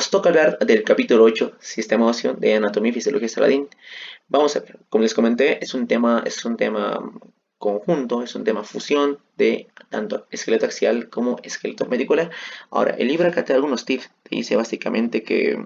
nos toca hablar del capítulo 8, Sistema óseo de Anatomía y Fisiología de Saladín. Vamos a ver, como les comenté, es un tema conjunto, es un tema fusión de tanto esqueleto axial como esqueleto medicular. Ahora, el libro acá te da algunos tips, te dice básicamente que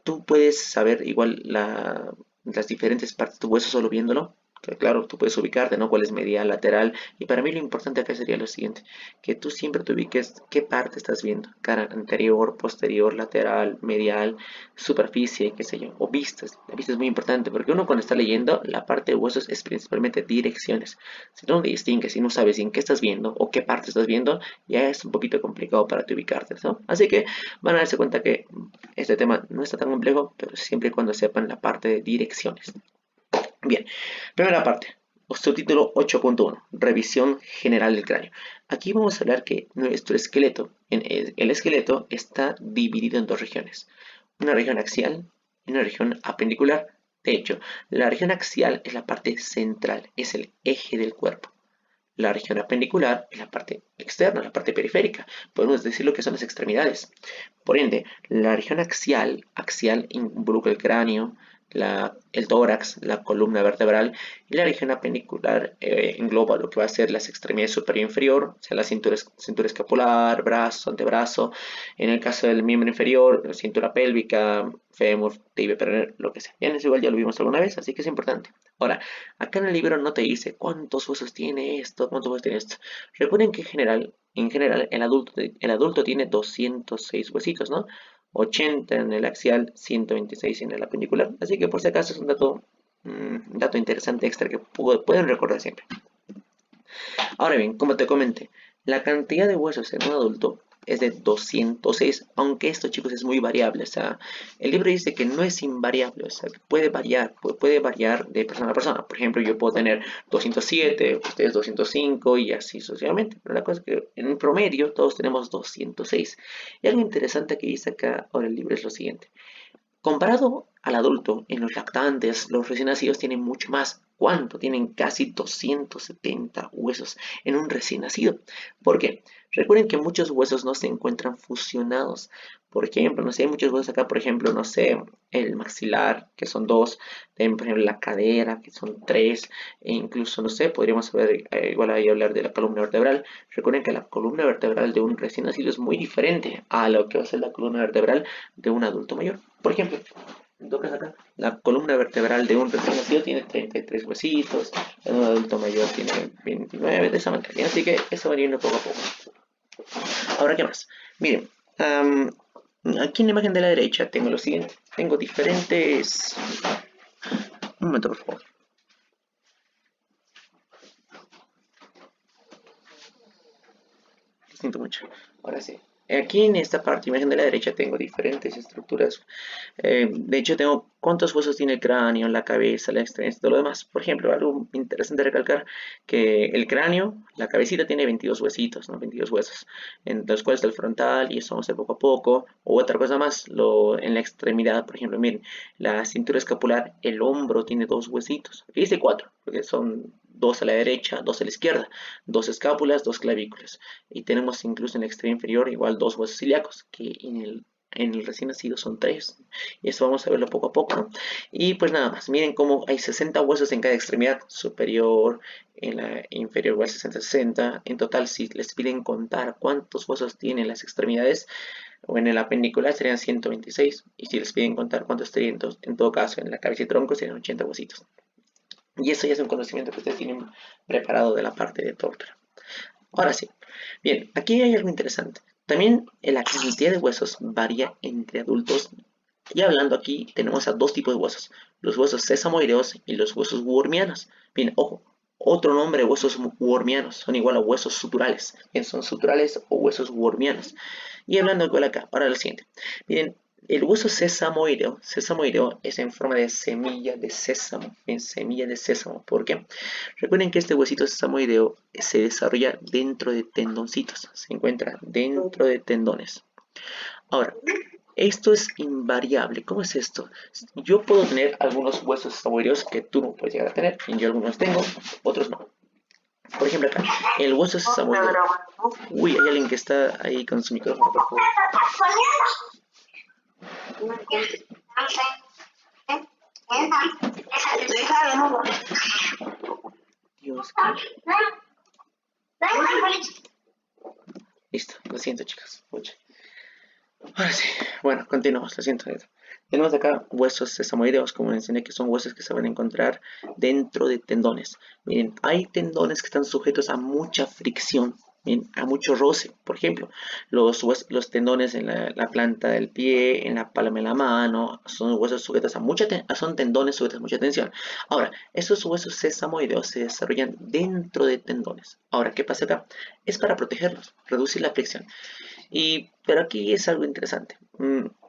tú puedes saber igual las diferentes partes de tu hueso solo viéndolo. Que claro, tú puedes ubicarte, ¿no? Cuál es medial, lateral. Y para mí lo importante acá sería lo siguiente, que tú siempre te ubiques qué parte estás viendo. Cara anterior, posterior, lateral, medial, superficie, qué sé yo. O vistas. La vista es muy importante porque uno cuando está leyendo, la parte de huesos es principalmente direcciones. Si no distingues y no sabes en qué estás viendo o qué parte estás viendo, ya es un poquito complicado para te ubicarte, ¿no? Así que van a darse cuenta que este tema no está tan complejo, pero siempre y cuando sepan la parte de direcciones. Bien, primera parte, subtítulo 8.1, revisión general del cráneo. Aquí vamos a hablar que nuestro esqueleto, el esqueleto está dividido en dos regiones, una región axial y una región apendicular. De hecho, la región axial es la parte central, es el eje del cuerpo. La región apendicular es la parte externa, la parte periférica. Podemos decir lo que son las extremidades. Por ende, la región axial involucra el cráneo, el tórax, la columna vertebral, y la región apendicular engloba lo que va a ser las extremidades superior e inferior, o sea, la cintura escapular, brazo, antebrazo. En el caso del miembro inferior, cintura pélvica, fémur, tibia, peroné, lo que sea. Bien, eso igual ya lo vimos alguna vez, así que es importante. Ahora, acá en el libro no te dice cuántos huesos tiene esto, cuántos huesos tiene esto. Recuerden que en general, el adulto tiene 206 huesitos, ¿no? 80 en el axial, 126 en el apendicular. Así que por si acaso es un dato interesante extra que pueden recordar siempre. Ahora bien, como te comenté, la cantidad de huesos en un adulto es de 206, aunque esto, chicos, es muy variable. O sea, el libro dice que no es invariable, o sea, que puede variar de persona a persona. Por ejemplo, yo puedo tener 207, ustedes 205 y así sucesivamente. Pero la cosa es que en promedio todos tenemos 206. Y algo interesante que dice acá ahora el libro es lo siguiente. Comparado al adulto, en los lactantes, los recién nacidos tienen mucho más. ¿Cuánto? Tienen casi 270 huesos en un recién nacido. ¿Por qué? Recuerden que muchos huesos no se encuentran fusionados. Por ejemplo, no sé, hay muchos huesos acá, por ejemplo, no sé, el maxilar, que son dos, también, por ejemplo, la cadera, que son tres, e incluso, no sé, podríamos ver, igual ahí hablar de la columna vertebral. Recuerden que la columna vertebral de un recién nacido es muy diferente a lo que va a ser la columna vertebral de un adulto mayor. Por ejemplo, tocas acá, la columna vertebral de un recién nacido tiene 33 huesitos, de un adulto mayor tiene 29, de esa manera. Así que eso va yendo poco a poco. Ahora, ¿qué más? Miren, aquí en la imagen de la derecha tengo lo siguiente. Tengo diferentes... Un momento, por favor. Lo siento mucho. Ahora sí. Aquí en esta parte, imagen de la derecha, tengo diferentes estructuras. De hecho, tengo cuántos huesos tiene el cráneo, la cabeza, la extremidad, todo lo demás. Por ejemplo, algo interesante recalcar que el cráneo, la cabecita tiene 22 huesitos, ¿no? 22 huesos, en los cuales está el frontal y eso vamos a hacer poco a poco. O otra cosa más, en la extremidad, por ejemplo, miren, la cintura escapular, el hombro tiene dos huesitos. Aquí dice cuatro, porque son dos a la derecha, dos a la izquierda, dos escápulas, dos clavículas. Y tenemos incluso en la extremidad inferior igual dos huesos ilíacos, que en el recién nacido son tres. Y eso vamos a verlo poco a poco, ¿no? Y pues nada más, miren cómo hay 60 huesos en cada extremidad superior, en la inferior igual 60. En total, si les piden contar cuántos huesos tienen las extremidades, o en el apendicular serían 126. Y si les piden contar cuántos serían, en todo caso, en la cabeza y tronco serían 80 huesitos. Y eso ya es un conocimiento que ustedes tienen preparado de la parte de tortura. Ahora sí. Bien, aquí hay algo interesante. También la cantidad de huesos varía entre adultos. Y hablando aquí, tenemos a dos tipos de huesos. Los huesos sesamoideos y los huesos wormianos. Bien, ojo. Otro nombre de huesos wormianos son igual a huesos suturales. Bien, son suturales o huesos wormianos. Y hablando igual acá, ahora lo siguiente. Bien, el hueso sesamoideo es en forma de semilla de sésamo, en semilla de sésamo. ¿Por qué? Recuerden que este huesito sesamoideo se desarrolla dentro de tendoncitos, se encuentra dentro de tendones. Ahora, esto es invariable. ¿Cómo es esto? Yo puedo tener algunos huesos sesamoideos que tú no puedes llegar a tener, y yo algunos tengo, otros no. Por ejemplo acá, el hueso sesamoideo. Uy, hay alguien que está ahí con su micrófono, por favor. Dios. Listo, lo siento, chicos. Pucha. Ahora sí, bueno, continuamos, lo siento. Tenemos acá huesos sesamoideos, como mencioné, que son huesos que se van a encontrar dentro de tendones. Miren, hay tendones que están sujetos a mucha fricción, bien, a mucho roce. Por ejemplo, los tendones en la planta del pie, en la palma de la mano, son huesos sujetos a son tendones sujetos a mucha tensión. Ahora, estos huesos sesamoideos se desarrollan dentro de tendones. Ahora, ¿qué pasa acá? Es para protegerlos, reducir la fricción. Pero aquí es algo interesante.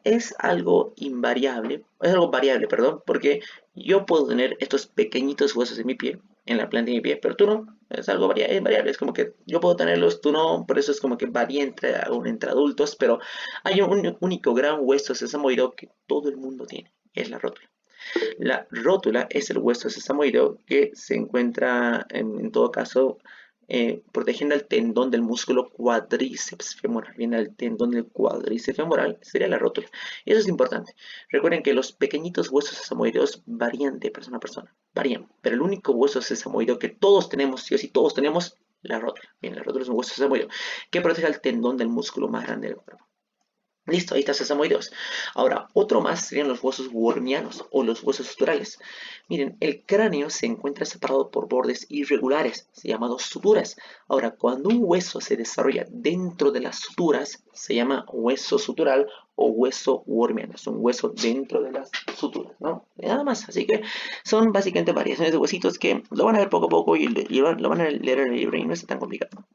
Es algo invariable, es algo variable, perdón, porque yo puedo tener estos pequeñitos huesos en mi pie, en la planta de mi pie, pero tú no. Es algo variable, es como que yo puedo tenerlos, tú no, por eso es como que varía entre adultos, pero hay un único gran hueso sesamoideo que todo el mundo tiene, es la rótula. La rótula es el hueso sesamoideo que se encuentra, en todo caso, protegiendo el tendón del músculo cuádriceps femoral. Viene el tendón del cuádriceps femoral, sería la rótula. Y eso es importante. Recuerden que los pequeñitos huesos sesamoideos varían de persona a persona. Varían. Pero el único hueso sesamoideo que todos tenemos, sí o sí todos tenemos, la rótula. Bien, la rótula es un hueso sesamoideo que protege el tendón del músculo más grande del cuerpo. Listo, ahí está sesamoideos. Ahora, otro más serían los huesos wormianos o los huesos suturales. Miren, el cráneo se encuentra separado por bordes irregulares, llamados suturas. Ahora, cuando un hueso se desarrolla dentro de las suturas, se llama hueso sutural o hueso wormiano. Es un hueso dentro de las suturas, ¿no? Nada más. Así que son básicamente variaciones de huesitos que lo van a ver poco a poco y lo van a leer en el libro y no es tan complicado.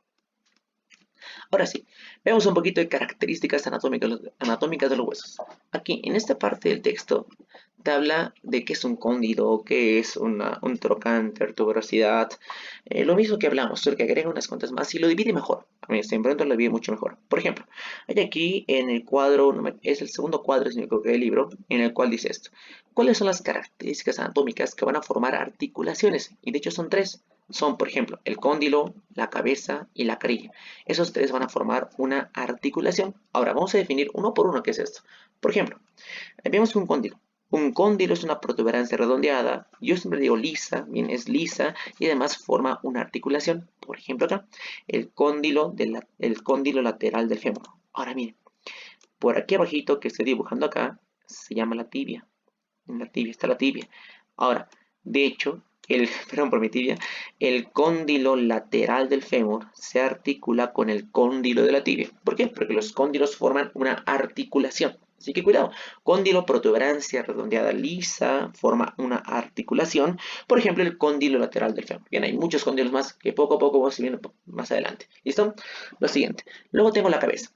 Ahora sí, veamos un poquito de características anatómicas de los huesos. Aquí, en esta parte del texto, te habla de qué es un cóndilo, qué es un trocánter, tuberosidad. Lo mismo que hablamos, solo que agrega unas cuantas más y lo divide mejor. A mí siempre lo divide mucho mejor. Por ejemplo, hay aquí en el cuadro, es el segundo cuadro, si me equivoco, del libro, en el cual dice esto. ¿Cuáles son las características anatómicas que van a formar articulaciones? Y de hecho son tres. Son, por ejemplo, el cóndilo, la cabeza y la carilla. Esos tres van a formar una articulación. Ahora, vamos a definir uno por uno qué es esto. Por ejemplo, vemos un cóndilo. Un cóndilo es una protuberancia redondeada. Yo siempre digo lisa, bien, es lisa y además forma una articulación. Por ejemplo, acá, el cóndilo lateral del fémur. Ahora, miren, por aquí abajito que estoy dibujando acá, se llama la tibia. En la tibia está la tibia. Ahora, de hecho, perdón por mi tibia, el cóndilo lateral del fémur se articula con el cóndilo de la tibia. ¿Por qué? Porque los cóndilos forman una articulación. Así que cuidado, cóndilo, protuberancia redondeada lisa, forma una articulación. Por ejemplo, el cóndilo lateral del fémur. Bien, hay muchos cóndilos más que poco a poco vamos viendo más adelante. ¿Listo? Lo siguiente. Luego tengo la cabeza.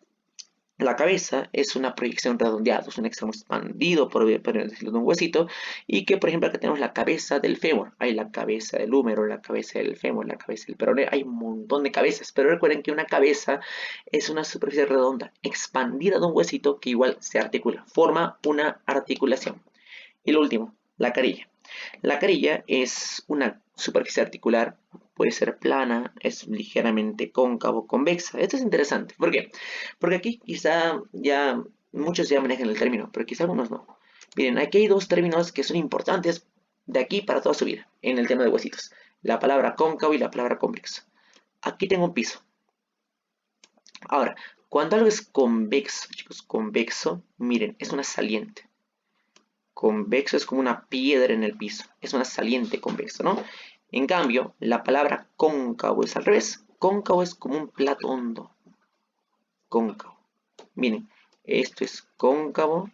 La cabeza es una proyección redondeada, es un extremo expandido, por decirlo de un huesito, y que, por ejemplo, acá tenemos la cabeza del fémur, hay la cabeza del húmero, la cabeza del fémur, la cabeza del peroné, hay un montón de cabezas, pero recuerden que una cabeza es una superficie redonda, expandida de un huesito que igual se articula, forma una articulación. Y lo último, la carilla. La carilla es una superficie articular, puede ser plana, es ligeramente cóncavo, convexa. Esto es interesante. ¿Por qué? Porque aquí quizá ya muchos ya manejan el término, pero quizá algunos no. Miren, aquí hay dos términos que son importantes de aquí para toda su vida en el tema de huesitos. La palabra cóncavo y la palabra convexo. Aquí tengo un piso. Ahora, cuando algo es convexo, chicos, convexo, miren, es una saliente. Convexo es como una piedra en el piso, es una saliente convexo, ¿no? En cambio, la palabra cóncavo es al revés. Cóncavo es como un plato hondo. Cóncavo. Miren, esto es cóncavo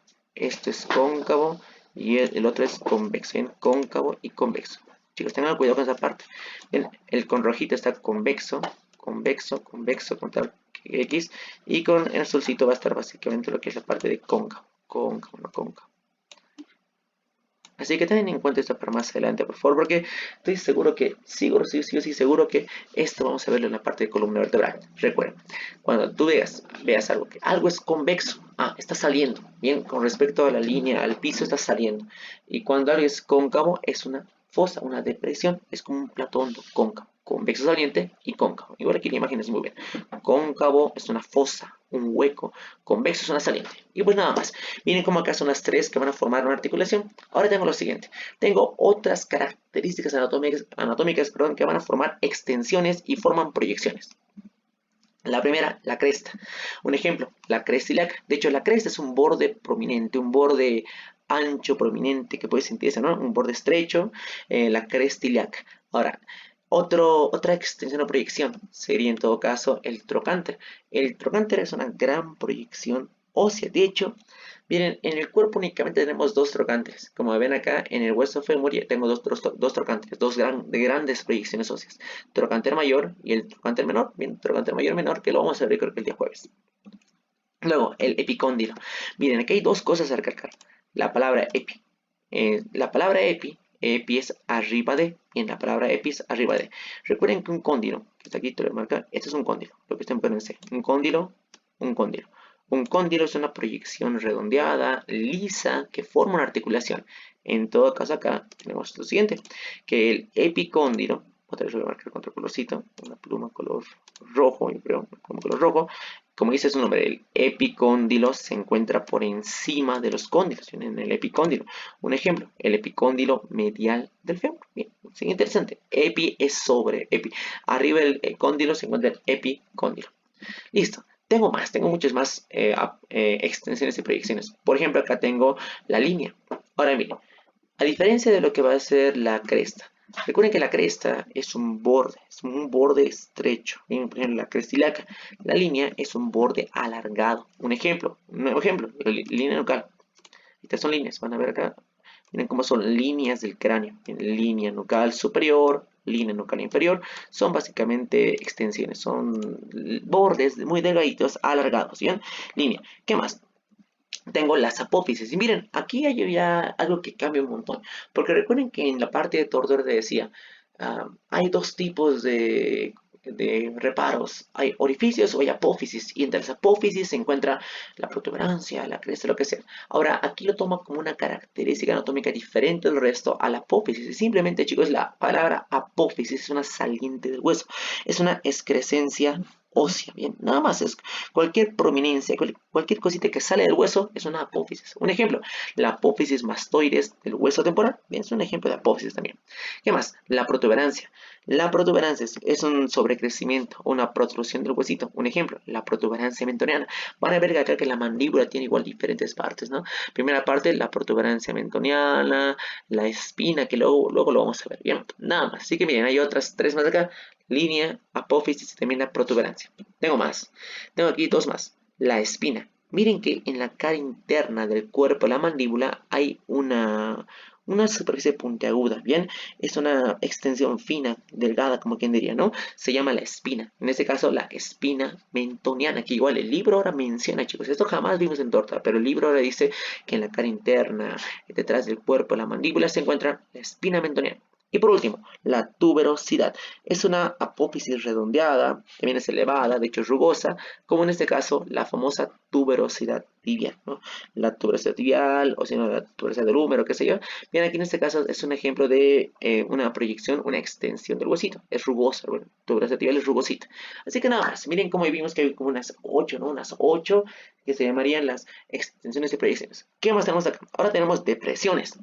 y el otro es convexo. ¿Ven? Cóncavo y convexo. Chicos, tengan cuidado con esa parte. ¿Ven? El con rojito está convexo, convexo, convexo, con tal X. Y con el azulcito va a estar básicamente lo que es la parte de cóncavo. Cóncavo, no cóncavo. Así que tengan en cuenta esto para más adelante, por favor, porque estoy seguro que, sí, seguro que esto vamos a verlo en la parte de columna vertebral. Recuerden, cuando tú veas algo, que algo es convexo, está saliendo, bien, con respecto a la línea, al piso está saliendo. Y cuando algo es cóncavo, es una fosa, una depresión, es como un plato hondo, cóncavo. convexo saliente y cóncavo. Igual aquí la imagen es muy bien. Cóncavo es una fosa, un hueco. Convexo es una saliente. Y pues nada más. Miren cómo acá son las tres que van a formar una articulación. Ahora tengo lo siguiente. Tengo otras características anatómicas, perdón, que van a formar extensiones y forman proyecciones. La primera, la cresta. Un ejemplo, la cresta ilíaca. De hecho, la cresta es un borde prominente, un borde ancho prominente que puede sentirse, ¿no? Un borde estrecho, la cresta ilíaca. Ahora, otra extensión o proyección sería en todo caso el trocánter. El trocánter es una gran proyección ósea. De hecho, miren, en el cuerpo únicamente tenemos dos trocánteres. Como ven acá, en el hueso fémur tengo dos trocánteres, grandes proyecciones óseas. Trocánter mayor y el trocánter menor. Bien, trocánter mayor y menor, que lo vamos a ver creo que el día jueves. Luego, el epicóndilo. Miren, aquí hay dos cosas a recalcar. La palabra epi. La palabra epi es arriba de, y en la palabra epi es arriba de. Recuerden que un cóndilo, que está aquí, te lo voy a marcar, este es un cóndilo, lo que ustedes pueden hacer. Un cóndilo, un cóndilo. Un cóndilo es una proyección redondeada, lisa, que forma una articulación. En todo caso, acá tenemos lo siguiente, que el epicóndilo, otra vez voy a marcar con otro colorcito, una pluma color rojo, yo creo, como color rojo, como dice su nombre, el epicóndilo se encuentra por encima de los cóndilos, en el epicóndilo. Un ejemplo, el epicóndilo medial del fémur. Bien, sigue interesante. Epi es sobre epi. Arriba del cóndilo se encuentra el epicóndilo. Listo. Tengo muchas más extensiones y proyecciones. Por ejemplo, acá tengo la línea. Ahora miren, a diferencia de lo que va a ser la cresta, recuerden que la cresta es un borde estrecho. Por ejemplo, la cresta ilíaca. La línea es un borde alargado. Un nuevo ejemplo, la línea nucal. Estas son líneas, van a ver acá. Miren cómo son líneas del cráneo. Línea nucal superior, línea nucal inferior. Son básicamente extensiones, son bordes muy delgaditos, alargados. ¿Bien? Línea. ¿Qué más? Tengo las apófisis. Y miren, aquí hay ya algo que cambia un montón. Porque recuerden que en la parte de Tordor te decía, hay dos tipos de reparos. Hay orificios o hay apófisis. Y entre las apófisis se encuentra la protuberancia, la cresta, lo que sea. Ahora, aquí lo toma como una característica anatómica diferente del resto a la apófisis. Y simplemente, chicos, la palabra apófisis es una saliente del hueso. Es una excrescencia ósea, bien, nada más es cualquier prominencia, cualquier cosita que sale del hueso es una apófisis. Un ejemplo, la apófisis mastoides del hueso temporal, bien, es un ejemplo de apófisis también. ¿Qué más? La protuberancia. La protuberancia es un sobrecrecimiento, una protrusión del huesito. Un ejemplo, la protuberancia mentoniana. Van a ver acá que la mandíbula tiene igual diferentes partes, ¿no? Primera parte, la protuberancia mentoniana, la espina, que luego lo vamos a ver, bien, nada más. Así que miren, hay otras tres más acá, línea, apófisis y también la protuberancia. Tengo más. Tengo aquí dos más. La espina. Miren que en la cara interna del cuerpo, la mandíbula, hay una superficie puntiaguda, ¿bien? Es una extensión fina, delgada, como quien diría, ¿no? Se llama la espina. En este caso, la espina mentoniana, que igual el libro ahora menciona, chicos, esto jamás vimos en torta, pero el libro ahora dice que en la cara interna, detrás del cuerpo, la mandíbula, se encuentra la espina mentoniana. Y por último, la tuberosidad. Es una apófisis redondeada, también es elevada, de hecho es rugosa, como en este caso la famosa tuberosidad tibial, ¿no? La tuberosidad tibial, o si no, la tuberosidad del húmero, qué sé yo. Bien, aquí en este caso es un ejemplo de una proyección, una extensión del huesito. Es rugosa, bueno, tuberosidad tibial es rugosita. Así que nada más, miren cómo vimos que hay como unas 8, ¿no? Unas 8 que se llamarían las extensiones y proyecciones. ¿Qué más tenemos acá? Ahora tenemos depresiones.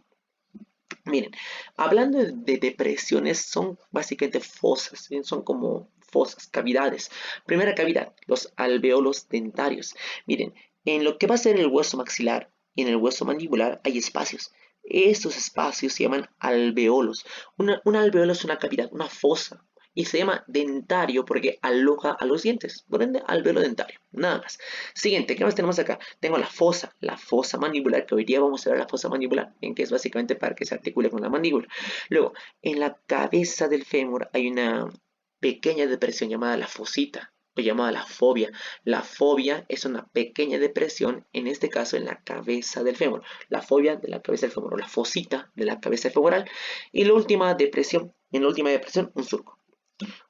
Miren, hablando de depresiones, son básicamente fosas, ¿bien? Son como fosas, cavidades. Primera cavidad, los alveolos dentarios. Miren, en lo que va a ser el hueso maxilar y en el hueso mandibular hay espacios. Estos espacios se llaman alveolos. Un alveolo es una cavidad, una fosa, y se llama dentario porque aloja a los dientes. Por ende, alveolo dentario. Nada más. Siguiente, ¿qué más tenemos acá? Tengo la fosa mandibular, que hoy día vamos a ver la fosa mandibular, en que es básicamente para que se articule con la mandíbula. Luego, en la cabeza del fémur hay una pequeña depresión llamada la fosita, o llamada la fobia. La fobia es una pequeña depresión, en este caso en la cabeza del fémur. La fobia de la cabeza del fémur, o la fosita de la cabeza femoral. Y la última depresión, un surco.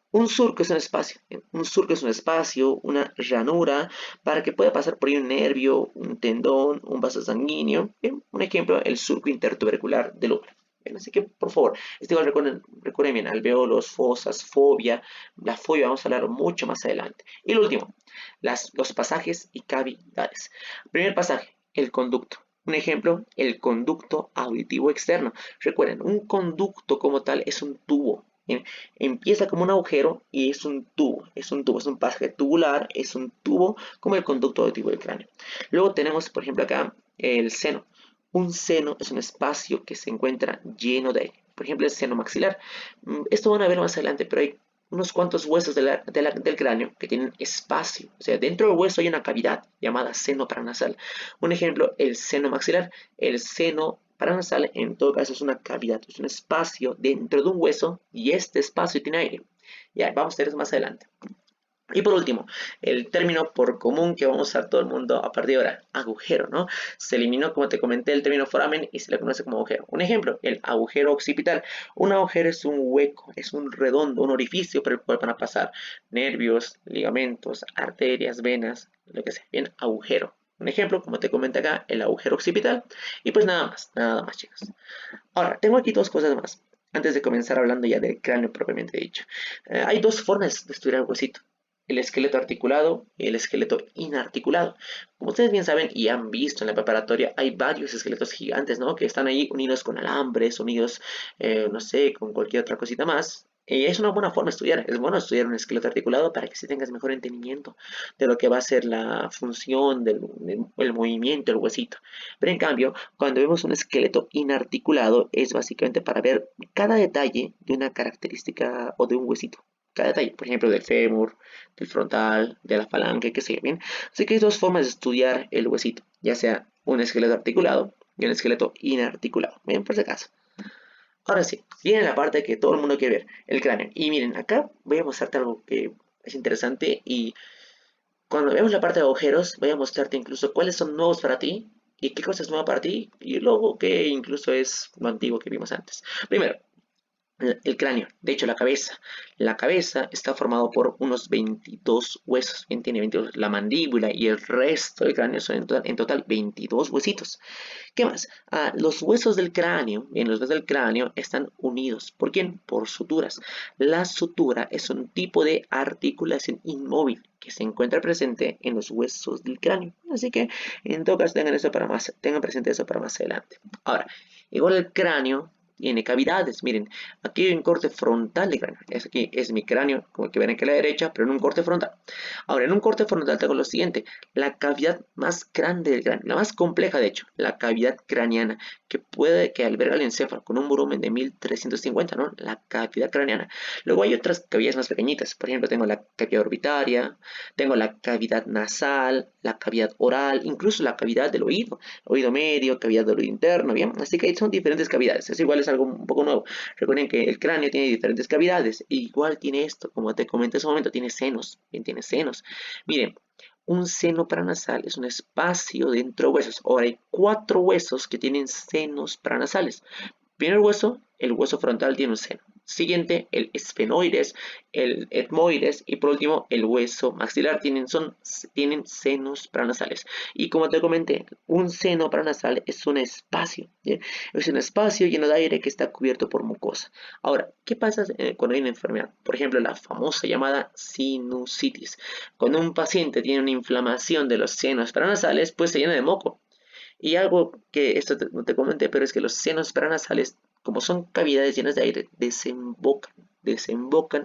Un surco es un espacio, una ranura, para que pueda pasar por ahí un nervio, un tendón, un vaso sanguíneo. Bien, un ejemplo, el surco intertubercular del húmero. Bien, así que, por favor, igual recuerden bien, alvéolos, fosas, fobia. La fobia vamos a hablar mucho más adelante. Y lo último, los pasajes y cavidades. Primer pasaje, el conducto. Un ejemplo, el conducto auditivo externo. Recuerden, un conducto como tal es un tubo. Bien, empieza como un agujero y es un tubo, es un pasaje tubular, es un tubo como el conducto auditivo del cráneo. Luego tenemos, por ejemplo, acá el seno. Un seno es un espacio que se encuentra lleno de aire. Por ejemplo, el seno maxilar. Esto van a ver más adelante, pero hay unos cuantos huesos del cráneo que tienen espacio. O sea, dentro del hueso hay una cavidad llamada seno paranasal. Un ejemplo, el seno maxilar. El seno paranasal, en todo caso, es una cavidad, es un espacio dentro de un hueso y este espacio tiene aire. Ya, vamos a ver eso más adelante. Y por último, el término por común que vamos a usar todo el mundo a partir de ahora, agujero, ¿no? Se eliminó, como te comenté, el término foramen y se le conoce como agujero. Un ejemplo, el agujero occipital. Un agujero es un hueco, es un redondo, un orificio por el cual van a pasar nervios, ligamentos, arterias, venas, lo que sea. Bien, agujero. Un ejemplo, como te comenté acá, el agujero occipital. Y pues nada más, chicos. Ahora, tengo aquí dos cosas más. Antes de comenzar hablando ya del cráneo propiamente dicho. Hay dos formas de estudiar el huesito: el esqueleto articulado y el esqueleto inarticulado. Como ustedes bien saben y han visto en la preparatoria, hay varios esqueletos gigantes, ¿no? Que están ahí unidos con alambres, unidos, no sé, con cualquier otra cosita más. Y es una buena forma de estudiar. Es bueno estudiar un esqueleto articulado para que se tengas mejor entendimiento de lo que va a ser la función del movimiento del huesito. Pero en cambio, cuando vemos un esqueleto inarticulado, es básicamente para ver cada detalle de una característica o de un huesito. Cada detalle, por ejemplo, del fémur, del frontal, de la falange, qué sé yo, bien. Así que hay dos formas de estudiar el huesito, ya sea un esqueleto articulado y un esqueleto inarticulado. Bien, por si acaso. Ahora sí, viene la parte que todo el mundo quiere ver, el cráneo. Y miren, acá voy a mostrarte algo que es interesante y cuando veamos la parte de agujeros, voy a mostrarte incluso cuáles son nuevos para ti y qué cosas es nueva para ti y luego qué incluso es lo antiguo que vimos antes. Primero, el cráneo, de hecho la cabeza. La cabeza está formado por unos 22 huesos. Bien, tiene 22. La mandíbula y el resto del cráneo son en total 22 huesitos. ¿Qué más? Los huesos del cráneo, bien, los huesos del cráneo están unidos. ¿Por quién? Por suturas. La sutura es un tipo de articulación inmóvil que se encuentra presente en los huesos del cráneo. Así que, en todo caso, tengan presente eso para más adelante. Ahora, igual el cráneo tiene cavidades. Miren, aquí hay un corte frontal de cráneo. Aquí es mi cráneo, como el que ven aquí a la derecha, pero en un corte frontal. Ahora, en un corte frontal tengo lo siguiente: la cavidad más grande del cráneo, la más compleja de hecho, la cavidad craneana, que alberga el encéfalo con un volumen de 1350, ¿no? La cavidad craneana. Luego hay otras cavidades más pequeñitas. Por ejemplo, tengo la cavidad orbitaria, tengo la cavidad nasal, la cavidad oral, incluso la cavidad del oído medio, cavidad del oído interno, ¿bien? Así que son diferentes cavidades. Es igual, es algo un poco nuevo. Recuerden que el cráneo tiene diferentes cavidades. Igual tiene esto, como te comenté en ese momento, tiene senos. Bien, tiene senos. Miren, un seno paranasal es un espacio dentro de huesos. Ahora hay 4 huesos que tienen senos paranasales. Primer hueso, el hueso frontal tiene un seno. Siguiente, el esfenoides, el etmoides y por último el hueso maxilar tienen senos paranasales. Y como te comenté, un seno paranasal es un espacio, ¿bien? Es un espacio lleno de aire que está cubierto por mucosa. Ahora, ¿qué pasa cuando hay una enfermedad? Por ejemplo, la famosa llamada sinusitis. Cuando un paciente tiene una inflamación de los senos paranasales, pues se llena de moco. Y algo que esto no te comenté, pero es que los senos paranasales, como son cavidades llenas de aire, desembocan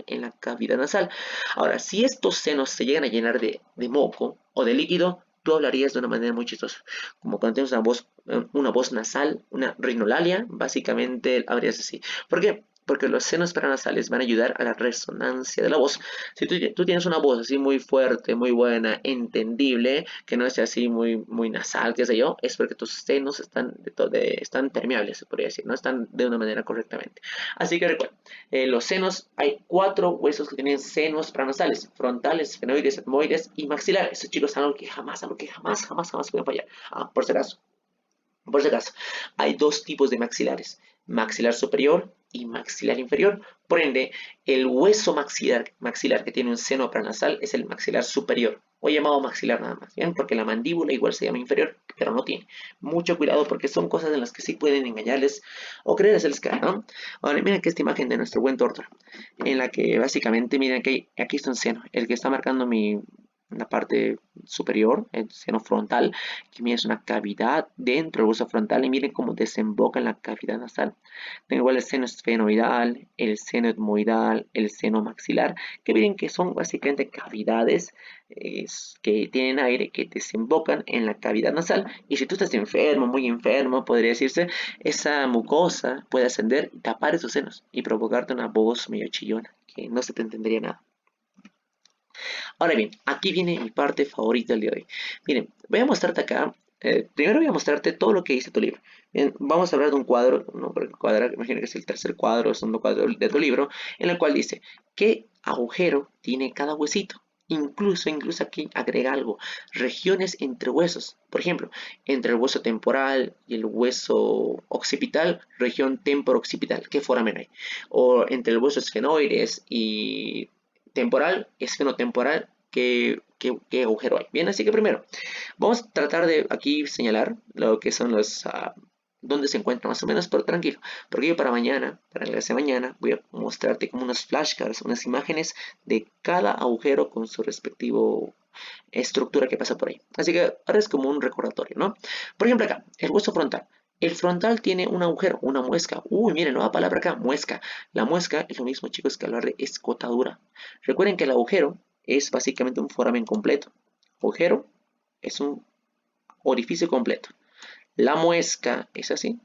en la cavidad nasal. Ahora, si estos senos se llegan a llenar de moco o de líquido, tú hablarías de una manera muy chistosa. Como cuando tienes una voz nasal, una rinolalia, básicamente habrías así. ¿Por qué? Porque los senos paranasales van a ayudar a la resonancia de la voz. Si tú tienes una voz así muy fuerte, muy buena, entendible, que no esté así muy nasal, qué sé yo, es porque tus senos están permeables, se podría decir, no están de una manera correctamente. Así que recuerda, los senos, hay 4 huesos que tienen senos paranasales: frontales, esfenoides, etmoides y maxilares. Estos chicos son algo que jamás pueden fallar. Por si acaso, hay dos tipos de maxilares. maxilar superior y maxilar inferior. Por ende, el hueso maxilar que tiene un seno paranasal es el maxilar superior, o llamado maxilar nada más, ¿bien? Porque la mandíbula igual se llama inferior, pero no tiene. Mucho cuidado porque son cosas en las que sí pueden engañarles o creerles que, ¿no? Ahora miren que esta imagen de nuestro buen Tórtola, en la que básicamente miren que aquí está un seno, el que está marcando la parte superior, el seno frontal, que miren es una cavidad dentro del hueso frontal y miren cómo desemboca en la cavidad nasal. Tengo igual el seno esfenoidal, el seno etmoidal, el seno maxilar, que miren que son básicamente cavidades que tienen aire que desembocan en la cavidad nasal. Y si tú estás enfermo, muy enfermo, podría decirse, esa mucosa puede ascender y tapar esos senos y provocarte una voz medio chillona, que no se te entendería nada. Ahora bien, aquí viene mi parte favorita del día de hoy. Miren, voy a mostrarte acá. Primero voy a mostrarte todo lo que dice tu libro. Bien, vamos a hablar de un cuadro, no, porque el cuadro, imagino que es el tercer cuadro, el segundo cuadro de tu libro, en el cual dice qué agujero tiene cada huesito. Incluso aquí agrega algo, regiones entre huesos. Por ejemplo, entre el hueso temporal y el hueso occipital, región temporo-occipital, ¿qué foramen hay? O entre el hueso esfenoides y temporal, esfenotemporal, ¿qué agujero hay? Bien, así que primero, vamos a tratar de aquí señalar lo que son los, dónde se encuentra más o menos, pero tranquilo, porque yo para mañana, para la clase de mañana, voy a mostrarte como unos flashcards, unas imágenes de cada agujero con su respectivo estructura que pasa por ahí. Así que ahora es como un recordatorio, ¿no? Por ejemplo acá, el hueso frontal. El frontal tiene un agujero, una muesca. Uy, miren, nueva palabra acá, muesca. La muesca es lo mismo, chicos, que hablar de escotadura. Recuerden que el agujero es básicamente un foramen completo. Agujero es un orificio completo. La muesca es así,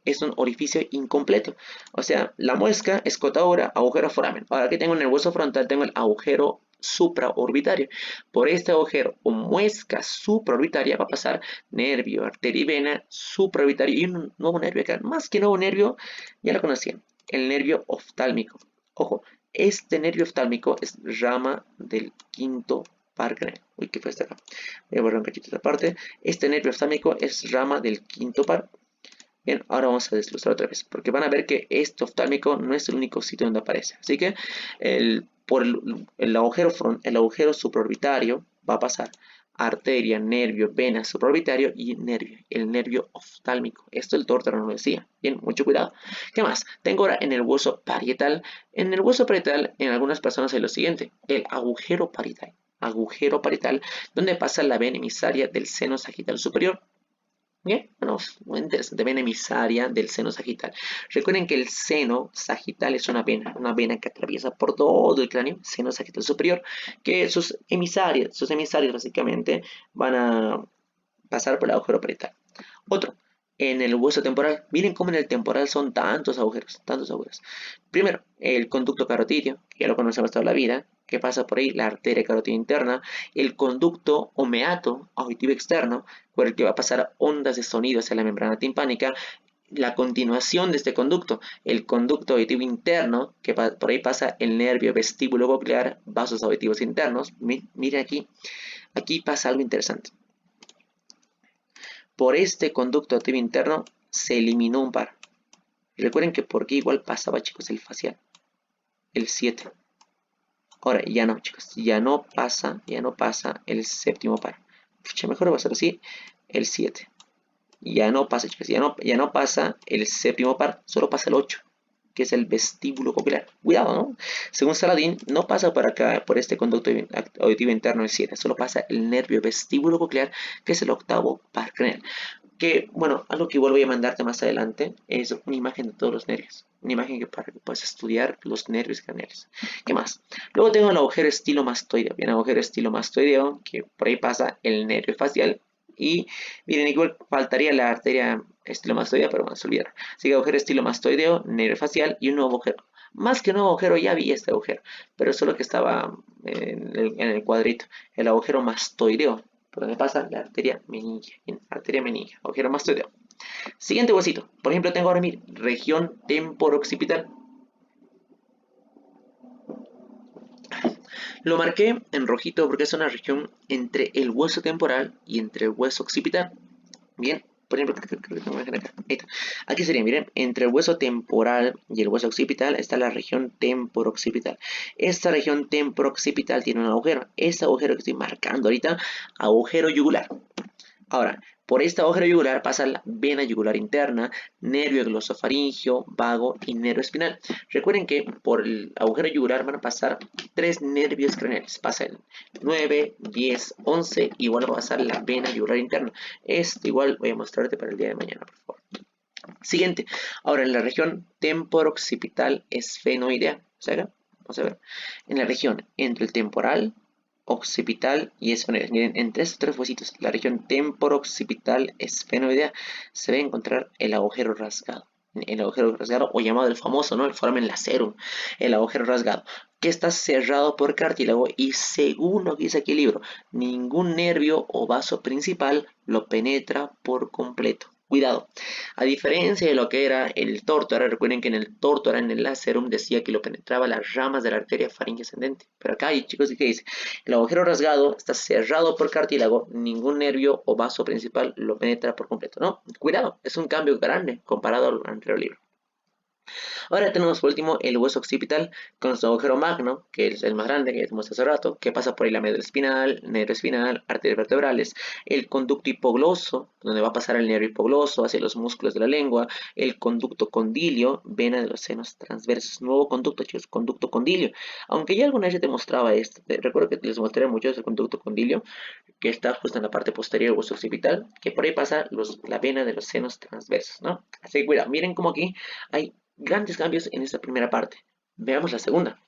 es un orificio incompleto. O sea, la muesca, escotadura, agujero, foramen. Ahora que tengo en el hueso frontal, tengo el agujero supraorbitario. Por este agujero o muesca supraorbitaria va a pasar nervio, arteria y vena supraorbitario y un nuevo nervio acá. Más que nuevo nervio, ya lo conocían, el nervio oftálmico. Ojo, este nervio oftálmico es rama del quinto par craneal. Uy, ¿qué fue esto acá? Voy a borrar un cachito esta parte. Este nervio oftálmico es rama del quinto par. Bien, ahora vamos a desglosar otra vez, porque van a ver que este oftálmico no es el único sitio donde aparece. Así que por el agujero supraorbitario va a pasar arteria, nervio, vena, supraorbitario y nervio, el nervio oftálmico. Esto el Tórtola no lo decía. Bien, mucho cuidado. ¿Qué más? Tengo ahora en el hueso parietal. En el hueso parietal, en algunas personas hay lo siguiente, el agujero parietal. Agujero parietal, donde pasa la vena emisaria del seno sagital superior. Bien, bueno, muy interesante, vena emisaria del seno sagital. Recuerden que el seno sagital es una vena que atraviesa por todo el cráneo, seno sagital superior, que sus emisarios básicamente van a pasar por el agujero parietal. Otro, en el hueso temporal. Miren cómo en el temporal son tantos agujeros, tantos agujeros. Primero, el conducto carotídeo, que ya lo conocemos toda la vida, que pasa por ahí, la arteria carótida interna, el conducto o meato auditivo externo, por el que va a pasar ondas de sonido hacia la membrana timpánica, la continuación de este conducto, el conducto auditivo interno, que por ahí pasa el nervio vestíbulo coclear, vasos auditivos internos. Miren aquí pasa algo interesante. Por este conducto auditivo interno se eliminó un par. Recuerden que por qué igual pasaba, chicos, el facial, el 7. Ahora, ya no, chicos, ya no pasa el séptimo par. Pucha, mejor va a ser así, el 7. Ya no pasa, chicos, ya no pasa el séptimo par, solo pasa el 8, que es el vestíbulo coclear. Cuidado, ¿no? Según Saladin, no pasa por acá, por este conducto auditivo interno el 7, solo pasa el nervio vestíbulo coclear, que es el octavo par craneal. Que, bueno, algo que igual voy a mandarte más adelante es una imagen de todos los nervios. Una imagen que para que puedas estudiar los nervios craneales. ¿Qué más? Luego tengo el agujero estilomastoideo. Bien, agujero estilomastoideo, que por ahí pasa el nervio facial. Y miren, igual faltaría la arteria estilomastoidea, pero bueno, se olvidaron. Así que agujero estilomastoideo, nervio facial y un nuevo agujero. Más que un nuevo agujero, ya vi este agujero, pero solo que estaba en el cuadrito. El agujero mastoideo, por donde pasa la arteria meningia. Arteria meningia, agujero mastoideo. Siguiente huesito. Por ejemplo, tengo ahora mi región temporo-occipital. Lo marqué en rojito porque es una región entre el hueso temporal y entre el hueso occipital. Bien, Por ejemplo, ahí está. Aquí sería, miren, entre el hueso temporal y el hueso occipital está la región temporooccipital. Esta región temporooccipital tiene un agujero. Este agujero que estoy marcando ahorita, agujero yugular. Ahora, por este agujero yugular pasa la vena yugular interna, nervio glosofaringeo, vago y nervio espinal. Recuerden que por el agujero yugular van a pasar 3 nervios craneales. Pasa el 9, 10, 11, igual va a pasar la vena yugular interna. Esto igual voy a mostrarte para el día de mañana, por favor. Siguiente. Ahora, en la región temporooccipital esfenoidea. Vamos a ver. En la región entre el temporal, occipital y esfenoidea. Miren, entre estos 3 huesitos, la región temporooccipital esfenoidea, se va a encontrar el agujero rasgado. El agujero rasgado, o llamado el famoso, ¿no? El foramen lacerum, el agujero rasgado, que está cerrado por cartílago y según lo que dice aquí el libro, ningún nervio o vaso principal lo penetra por completo. Cuidado, a diferencia de lo que era el tórtora, recuerden que en el tórtora, en el lacerum, decía que lo penetraba las ramas de la arteria faríngea ascendente. Pero acá, chicos, ¿qué dice? El agujero rasgado está cerrado por cartílago, ningún nervio o vaso principal lo penetra por completo, ¿no? Cuidado, es un cambio grande comparado al anterior libro. Ahora tenemos por último el hueso occipital con su agujero magno, que es el más grande que vimos hace rato, que pasa por ahí la médula espinal, nervio espinal, arterias vertebrales, el conducto hipogloso, donde va a pasar el nervio hipogloso hacia los músculos de la lengua, el conducto condilio, vena de los senos transversos, nuevo conducto, chicos, conducto condilio. Aunque ya alguna vez ya te mostraba esto, recuerdo que les mostré mucho ese conducto condilio, que está justo en la parte posterior del hueso occipital, que por ahí pasa la vena de los senos transversos, ¿no? Así que cuidado, miren como aquí hay grandes cambios en esta primera parte. Veamos la segunda.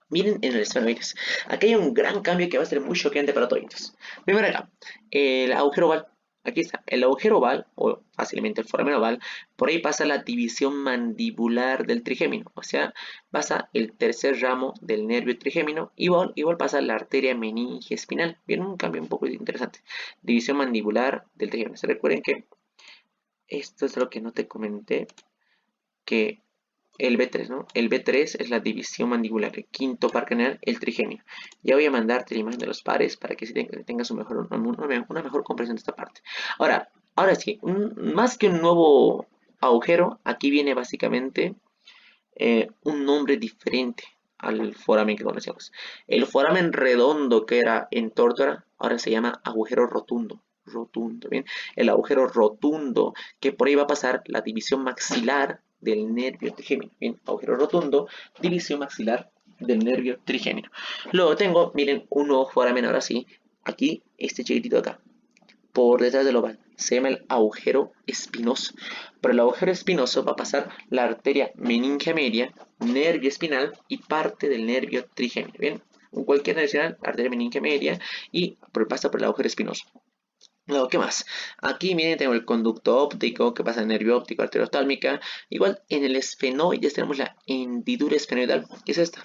Miren en el esfenoides. Aquí hay un gran cambio que va a ser muy choqueante para todos. Primero acá, el agujero oval. Aquí está, el agujero oval, o fácilmente el foramen oval, por ahí pasa la división mandibular del trigémino, o sea, pasa el tercer ramo del nervio trigémino, igual pasa la arteria meninge espinal. Bien, un cambio un poco interesante. División mandibular del trigémino. ¿Se recuerden que esto es lo que no te comenté? Que el B3, ¿no? El B3 es la división mandibular, el quinto par craneal, el trigémino. Ya voy a mandarte la imagen de los pares para que tengas una mejor comprensión de esta parte. Ahora sí, más que un nuevo agujero, aquí viene básicamente un nombre diferente al foramen que conocemos. El foramen redondo que era en tórtora, ahora se llama agujero rotundo. Rotundo, ¿bien? El agujero rotundo, que por ahí va a pasar la división maxilar del nervio trigémino. Bien, agujero rotundo, división maxilar del nervio trigémino. Luego tengo, miren, un nuevo foramen ahora sí, aquí, este chiquitito acá, por detrás del oval. Se llama el agujero espinoso. Por el agujero espinoso va a pasar la arteria meningea media, nervio espinal y parte del nervio trigémino. Bien, cualquier nervio arteria meningea media y pasa por el agujero espinoso. Luego, ¿qué más? Aquí, miren, tengo el conducto óptico que pasa el nervio óptico, arteria oftálmica. Igual, en el esfenoides tenemos la hendidura esfenoidal, que es esta.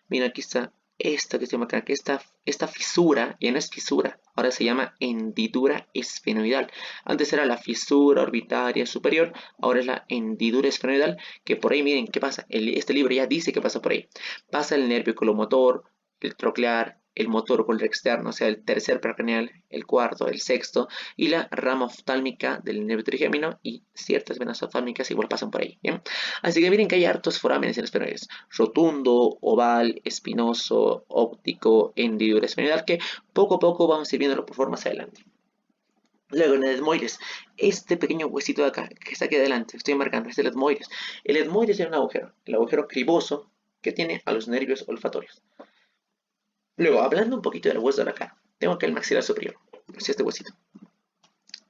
Miren, aquí está esta que estoy marcando, que esta fisura, ya no es fisura, ahora se llama hendidura esfenoidal. Antes era la fisura orbitaria superior, ahora es la hendidura esfenoidal, que por ahí, miren, ¿qué pasa? Este libro ya dice que pasa por ahí. Pasa el nervio oculomotor, el troclear, el motor ocular externo, o sea, el tercer percraneal, el cuarto, el sexto, y la rama oftálmica del nervio trigémino, y ciertas venas oftálmicas igual pasan por ahí, ¿bien? Así que miren que hay hartos forámenes en los esfenoides. Rotundo, oval, espinoso, óptico, hendidura esfenoidal, que poco a poco vamos a ir viéndolo por formas adelante. Luego en el etmoides, este pequeño huesito de acá, que está aquí adelante, estoy marcando, es el etmoides. El etmoides es un agujero, el agujero criboso que tiene a los nervios olfatorios. Luego, hablando un poquito del hueso de la cara, tengo acá el maxilar superior, es este huesito.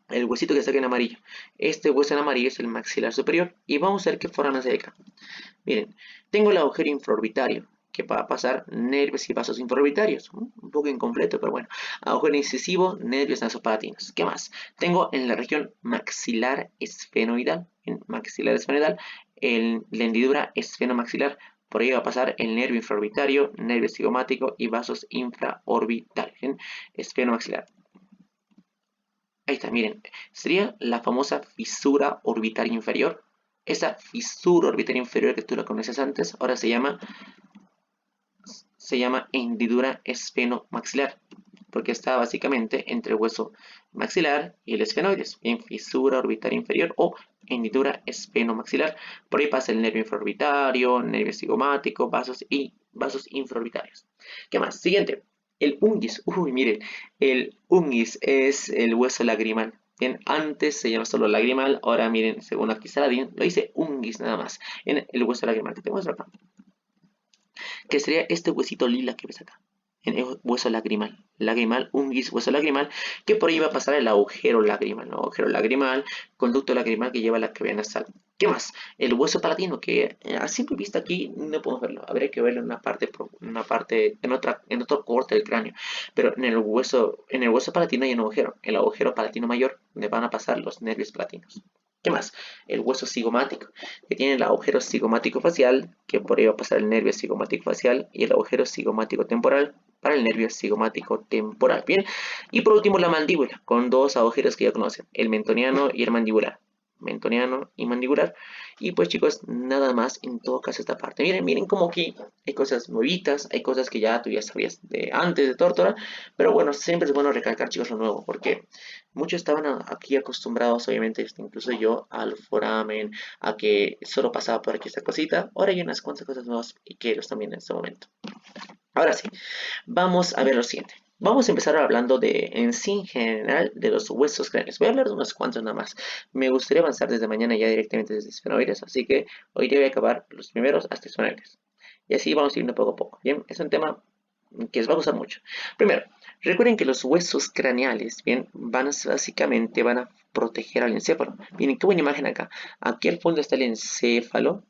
El huesito que está aquí en amarillo. Este hueso en amarillo es el maxilar superior. Y vamos a ver qué foramen se dedica. Miren, tengo el agujero infraorbitario, que va a pasar nervios y vasos infraorbitarios. Un poco incompleto, pero bueno. Agujero incisivo, nervios nasopalatinos. ¿Qué más? Tengo en la región maxilar esfenoidal. En maxilar esfenoidal, la hendidura esfenomaxilar. Por ahí va a pasar el nervio infraorbitario, nervio cigomático y vasos infraorbitales. Esfenomaxilar. Ahí está, miren. Sería la famosa fisura orbitaria inferior. Esa fisura orbitaria inferior que tú la conoces antes, ahora se llama hendidura esfenomaxilar. porque está básicamente entre el hueso maxilar y el esfenoides, bien, fisura orbitaria inferior o hendidura esfenomaxilar. Por ahí pasa el nervio infraorbitario, nervio cigomático, vasos y vasos infraorbitarios. ¿Qué más? Siguiente, el unguis. Uy, miren, el unguis es el hueso lagrimal. Bien, antes se llama solo lagrimal, ahora miren, según aquí Saladin, lo dice unguis nada más, en el hueso lagrimal que te muestro acá, que sería este huesito lila que ves acá, en el hueso lagrimal, lagrimal, unguis, hueso lagrimal, que por ahí va a pasar el agujero lagrimal, ¿no? Agujero lagrimal, conducto lagrimal que lleva a la cavidad nasal. ¿Qué más? El hueso palatino, que a simple vista aquí no podemos verlo, habría que verlo en otro corte del cráneo, pero en el hueso palatino hay un agujero, el agujero palatino mayor, donde van a pasar los nervios palatinos. ¿Qué más? El hueso cigomático, que tiene el agujero cigomático facial, que por ahí va a pasar el nervio cigomático facial, y el agujero cigomático temporal para el nervio cigomático temporal. Bien, y por último la mandíbula, con dos agujeros que ya conocen, el mentoniano y el mandibular. Mentoniano y mandibular. Y pues chicos, nada más en todo caso esta parte. Miren como aquí hay cosas nuevitas, hay cosas que ya tú ya sabías de antes de Tórtora, pero bueno, siempre es bueno recalcar chicos lo nuevo, porque muchos estaban aquí acostumbrados, obviamente, incluso yo, al foramen, a que solo pasaba por aquí esta cosita. Ahora hay unas cuantas cosas nuevas y que los también en este momento. Ahora sí, vamos a ver lo siguiente. Vamos a empezar hablando en sí en general de los huesos craneales. Voy a hablar de unos cuantos nada más. Me gustaría avanzar desde mañana ya directamente desde esfenoides, así que hoy día voy a acabar los primeros hasta esfenoides. Y así vamos a ir poco a poco. Bien, es un tema que les va a gustar mucho. Primero, recuerden que los huesos craneales, bien, básicamente van a proteger al encéfalo. Miren qué buena imagen acá. Aquí al fondo está el encéfalo,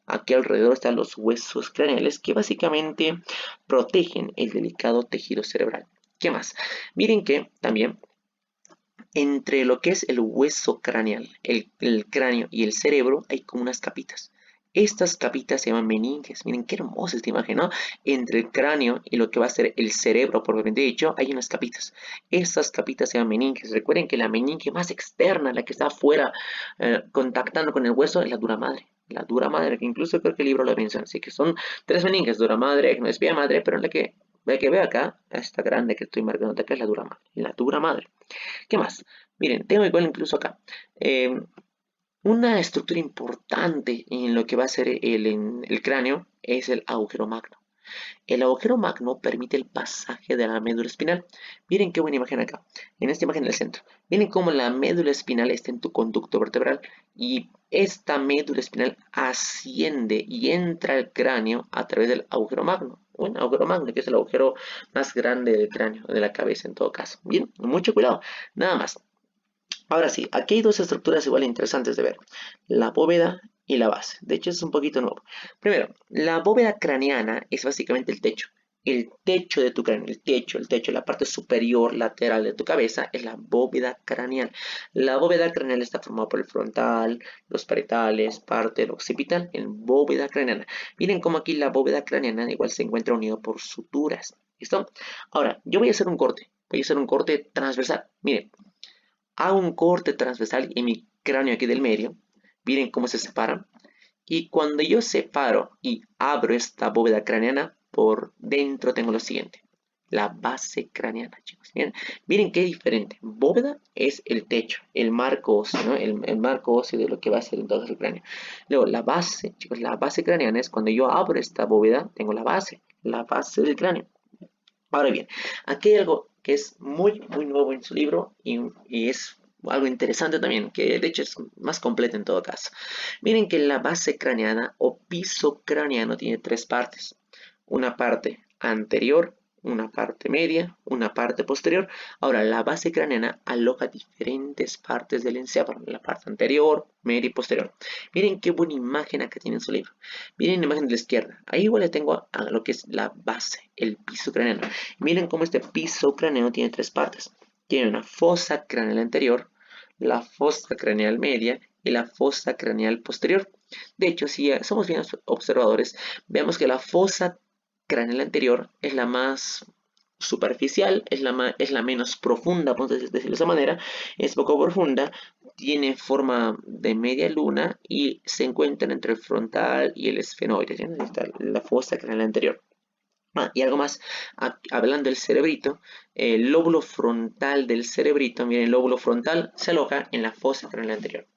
aquí alrededor están los huesos craneales que básicamente protegen el delicado tejido cerebral. ¿Qué más? Miren que también entre lo que es el hueso craneal, el cráneo y el cerebro hay como unas capitas. Estas capitas se llaman meninges. Miren qué hermosa esta imagen, ¿no? Entre el cráneo y lo que va a ser el cerebro, propiamente dicho, hay unas capitas. Estas capitas se llaman meninges. Recuerden que la meninge más externa, la que está afuera, contactando con el hueso, es la dura madre. La dura madre, que incluso creo que el libro lo menciona. Así que son tres meninges, dura madre, no es vía madre, pero la que veo acá, esta grande que estoy marcando acá es la dura madre. La dura madre. ¿Qué más? Miren, tengo igual incluso acá. Una estructura importante en lo que va a ser el cráneo es el agujero magno. El agujero magno permite el pasaje de la médula espinal. Miren qué buena imagen acá. En esta imagen del centro. Miren cómo la médula espinal está en tu conducto vertebral y esta médula espinal asciende y entra al cráneo a través del agujero magno. Un agujero magno que es el agujero más grande del cráneo, de la cabeza en todo caso. Bien, mucho cuidado. Nada más. Ahora sí, aquí hay dos estructuras igual interesantes de ver, la bóveda y la base. De hecho, es un poquito nuevo. Primero, la bóveda craneana es básicamente el techo de tu cráneo, el techo, la parte superior lateral de tu cabeza es la bóveda craneal. La bóveda craneal está formada por el frontal, los parietales, parte del occipital, en bóveda craneana. Miren cómo aquí la bóveda craneana igual se encuentra unido por suturas. ¿Listo? Ahora, yo voy a hacer un corte. Voy a hacer un corte transversal. Miren, hago un corte transversal en mi cráneo aquí del medio. Miren cómo se separan. Y cuando yo separo y abro esta bóveda craneana, por dentro tengo lo siguiente. La base craneana, chicos. Miren qué diferente. Bóveda es el techo, el marco óseo, ¿no? El marco óseo de lo que va a ser entonces el cráneo. Luego, la base, chicos, la base craneana es cuando yo abro esta bóveda, tengo la base del cráneo. Ahora bien, aquí hay algo que es muy, muy nuevo en su libro y es algo interesante también, que de hecho es más completo en todo caso. Miren que la base craneana o piso craneano tiene tres partes. Una parte anterior, una parte media, una parte posterior. Ahora, la base craneana aloja diferentes partes del encéfalo, la parte anterior, media y posterior. Miren qué buena imagen acá tiene en su libro. Miren la imagen de la izquierda. Ahí igual le tengo a lo que es la base, el piso craneano. Miren cómo este piso craneano tiene tres partes. Tiene una fosa craneal anterior, la fosa craneal media y la fosa craneal posterior. De hecho, si somos bien observadores, vemos que la fosa craneal anterior es la más superficial, es la menos profunda, podemos decirlo de esa manera, es poco profunda, tiene forma de media luna y se encuentra entre el frontal y el esfenoide, ¿sí? Ahí está la fosa craneal anterior. Y algo más, hablando del cerebrito, el lóbulo frontal del cerebrito, miren, el lóbulo frontal se aloja en la fosa craneal anterior.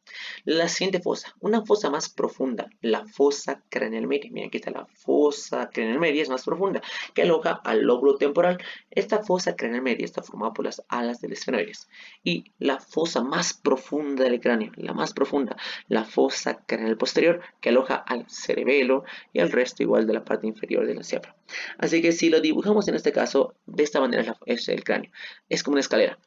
La siguiente fosa, una fosa más profunda, la fosa craneal media. Miren, aquí está la fosa craneal media, es más profunda, que aloja al lóbulo temporal. Esta fosa craneal media está formada por las alas del esfenoides. Y la fosa más profunda del cráneo, la más profunda, la fosa craneal posterior, que aloja al cerebelo y al resto igual de la parte inferior del encéfalo. Así que si lo dibujamos en este caso, de esta manera es el cráneo. Es como una escalera.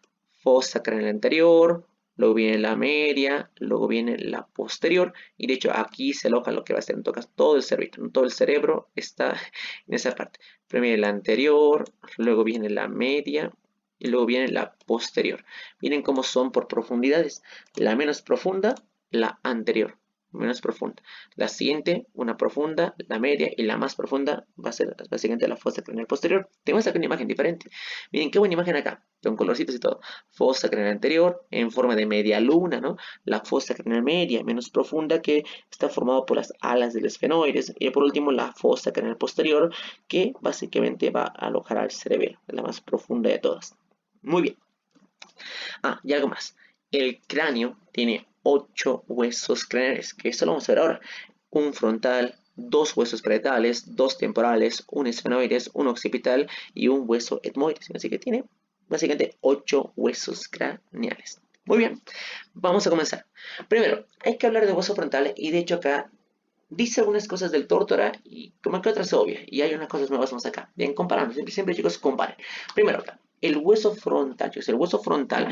Fosa craneal anterior, luego viene la media, luego viene la posterior, y de hecho aquí se aloja lo que va a ser en todo el cerebro, todo el cerebro está en esa parte. Primero viene la anterior, luego viene la media, y luego viene la posterior. Miren cómo son por profundidades. La menos profunda, la anterior, menos profunda. La siguiente, una profunda, la media, y la más profunda va a ser básicamente la fosa craneal posterior. Tenemos aquí una imagen diferente. Miren qué buena imagen acá, con colorcitos y todo. Fosa craneal anterior en forma de media luna, ¿no? La fosa craneal media, menos profunda, que está formada por las alas del esfenoides. Y por último, la fosa craneal posterior, que básicamente va a alojar al cerebelo, la más profunda de todas. Muy bien. Y algo más. El cráneo tiene 8 huesos craneales, que esto lo vamos a ver ahora. Un frontal, 2 huesos parietales, 2 temporales, un esfenoides, un occipital y un hueso etmoides. Así que tiene básicamente 8 huesos craneales. Muy bien, vamos a comenzar. Primero, hay que hablar de hueso frontal y de hecho acá dice algunas cosas del tórtora y como que otras obvias. Y hay unas cosas nuevas más acá. Bien, comparando. Siempre chicos, comparen. Primero acá. El hueso frontal, chicos, el hueso frontal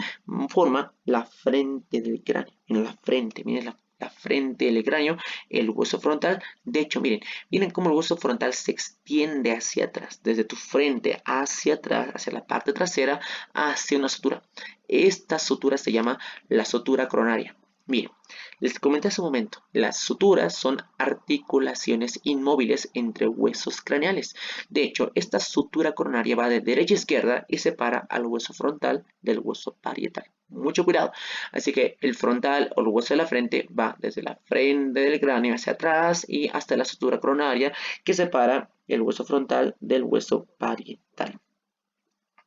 forma la frente del cráneo. Miren la frente, miren la frente del cráneo, el hueso frontal. De hecho, miren cómo el hueso frontal se extiende hacia atrás, desde tu frente hacia atrás, hacia la parte trasera, hacia una sutura. Esta sutura se llama la sutura coronaria. Miren, les comenté hace un momento, las suturas son articulaciones inmóviles entre huesos craneales. De hecho, esta sutura coronaria va de derecha a izquierda y separa al hueso frontal del hueso parietal. Mucho cuidado. Así que el frontal o el hueso de la frente va desde la frente del cráneo hacia atrás y hasta la sutura coronaria que separa el hueso frontal del hueso parietal.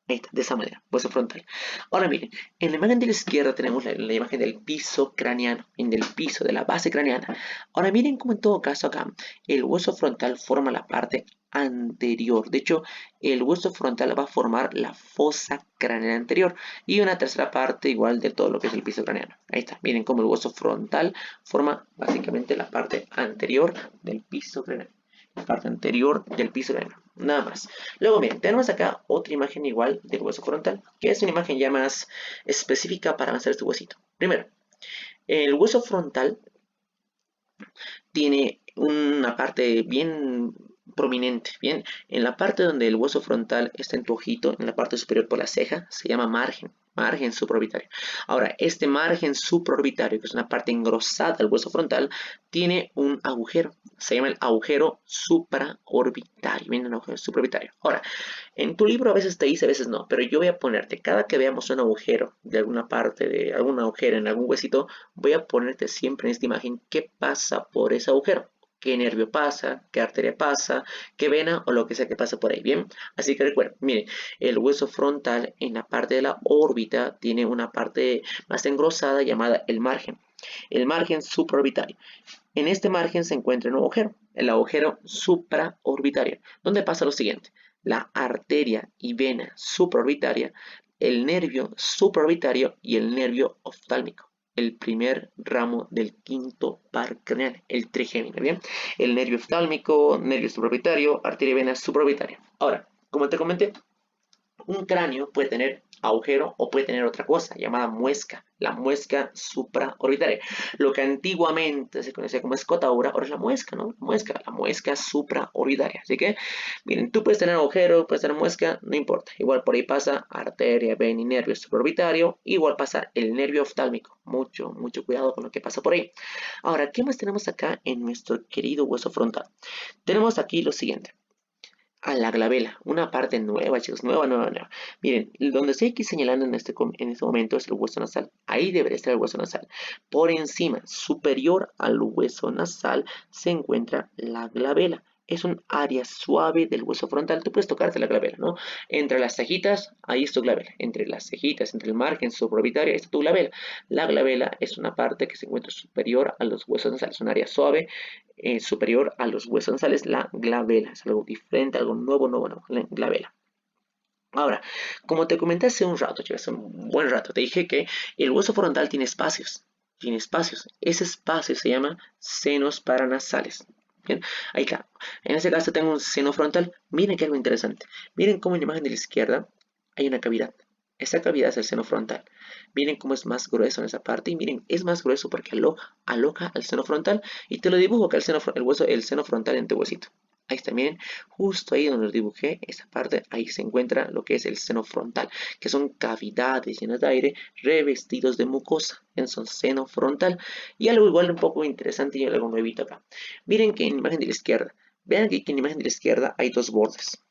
Ahí está, de esa manera, hueso frontal. Ahora miren, en la imagen de la izquierda tenemos la imagen del piso craneano, del piso, de la base craneana. Ahora miren cómo en todo caso acá, el hueso frontal forma la parte anterior. De hecho, el hueso frontal va a formar la fosa craneal anterior y una tercera parte igual de todo lo que es el piso craneano. Ahí está, miren cómo el hueso frontal forma básicamente la parte anterior del piso craneano. La parte anterior del piso craneano. Nada más. Luego, miren, tenemos acá otra imagen igual del hueso frontal, que es una imagen ya más específica para avanzar este huesito. Primero, el hueso frontal tiene una parte bien prominente, bien, en la parte donde el hueso frontal está en tu ojito, en la parte superior por la ceja, se llama margen supraorbitario. Ahora, este margen supraorbitario, que es una parte engrosada del hueso frontal, tiene un agujero, se llama el agujero supraorbitario, bien, un agujero supraorbitario. Ahora, en tu libro a veces te dice, a veces no, pero yo voy a ponerte, cada que veamos un agujero de alguna parte, de algún agujero en algún huesito, voy a ponerte siempre en esta imagen qué pasa por ese agujero, qué nervio pasa, qué arteria pasa, qué vena o lo que sea que pasa por ahí, ¿bien? Así que recuerden, miren, el hueso frontal en la parte de la órbita tiene una parte más engrosada llamada el margen supraorbitario. En este margen se encuentra un agujero, el agujero supraorbitario, donde pasa lo siguiente, la arteria y vena supraorbitaria, el nervio supraorbitario y el nervio oftálmico, el primer ramo del quinto par craneal, el trigémino, ¿bien? El nervio oftálmico, nervio supraorbitario, arteria y vena supraorbitaria. Ahora, como te comenté, un cráneo puede tener agujero o puede tener otra cosa llamada muesca, la muesca supraorbitaria. Lo que antiguamente se conocía como escotaura, ahora es la muesca, ¿no? La muesca supraorbitaria. Así que, miren, tú puedes tener agujero, puedes tener muesca, no importa. Igual por ahí pasa arteria, vena y nervio supraorbitario. Igual pasa el nervio oftálmico. Mucho cuidado con lo que pasa por ahí. Ahora, ¿qué más tenemos acá en nuestro querido hueso frontal? Tenemos aquí lo siguiente. A la glabela, una parte nueva, chicos, nueva. Miren, donde estoy aquí señalando en este momento es el hueso nasal. Ahí debería estar el hueso nasal. Por encima, superior al hueso nasal, se encuentra la glabela. es un área suave del hueso frontal. Tú puedes tocarte la glabela, ¿no? Entre las cejitas, ahí es tu glabela. Entre las cejitas, entre el margen supraorbitario, ahí está tu glabela. La glabela es una parte que se encuentra superior a los huesos nasales, un área suave superior a los huesos nasales, la glabela. Es algo diferente, algo nuevo, la glabela. Ahora, como te comenté hace un rato, chicos, hace un buen rato, te dije que el hueso frontal tiene espacios. Tiene espacios. Ese espacio se llama senos paranasales. Bien, ahí claro. En este caso tengo un seno frontal. Miren que algo interesante. Miren cómo en la imagen de la izquierda hay una cavidad. Esa cavidad es el seno frontal. Miren cómo es más grueso en esa parte. Y miren, es más grueso porque aloja al seno frontal. Y te lo dibujo acá el seno frontal en tu huesito. Ahí está, miren, justo ahí donde lo dibujé, esa parte, ahí se encuentra lo que es el seno frontal, que son cavidades llenas de aire revestidos de mucosa, son seno frontal. Y algo igual un poco interesante y algo nuevito acá. Miren que en la imagen de la izquierda, vean que en la imagen de la izquierda hay dos bordes.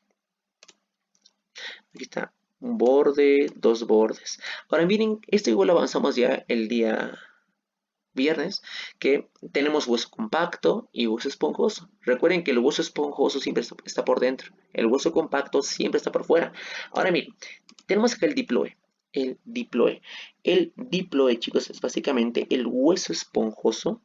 Aquí está un borde, dos bordes. Ahora miren, esto igual lo avanzamos ya el día viernes, que tenemos hueso compacto y hueso esponjoso. Recuerden que el hueso esponjoso siempre está por dentro, el hueso compacto siempre está por fuera. Ahora miren, tenemos acá el diploe. El diploe. El diploe, chicos, es básicamente el hueso esponjoso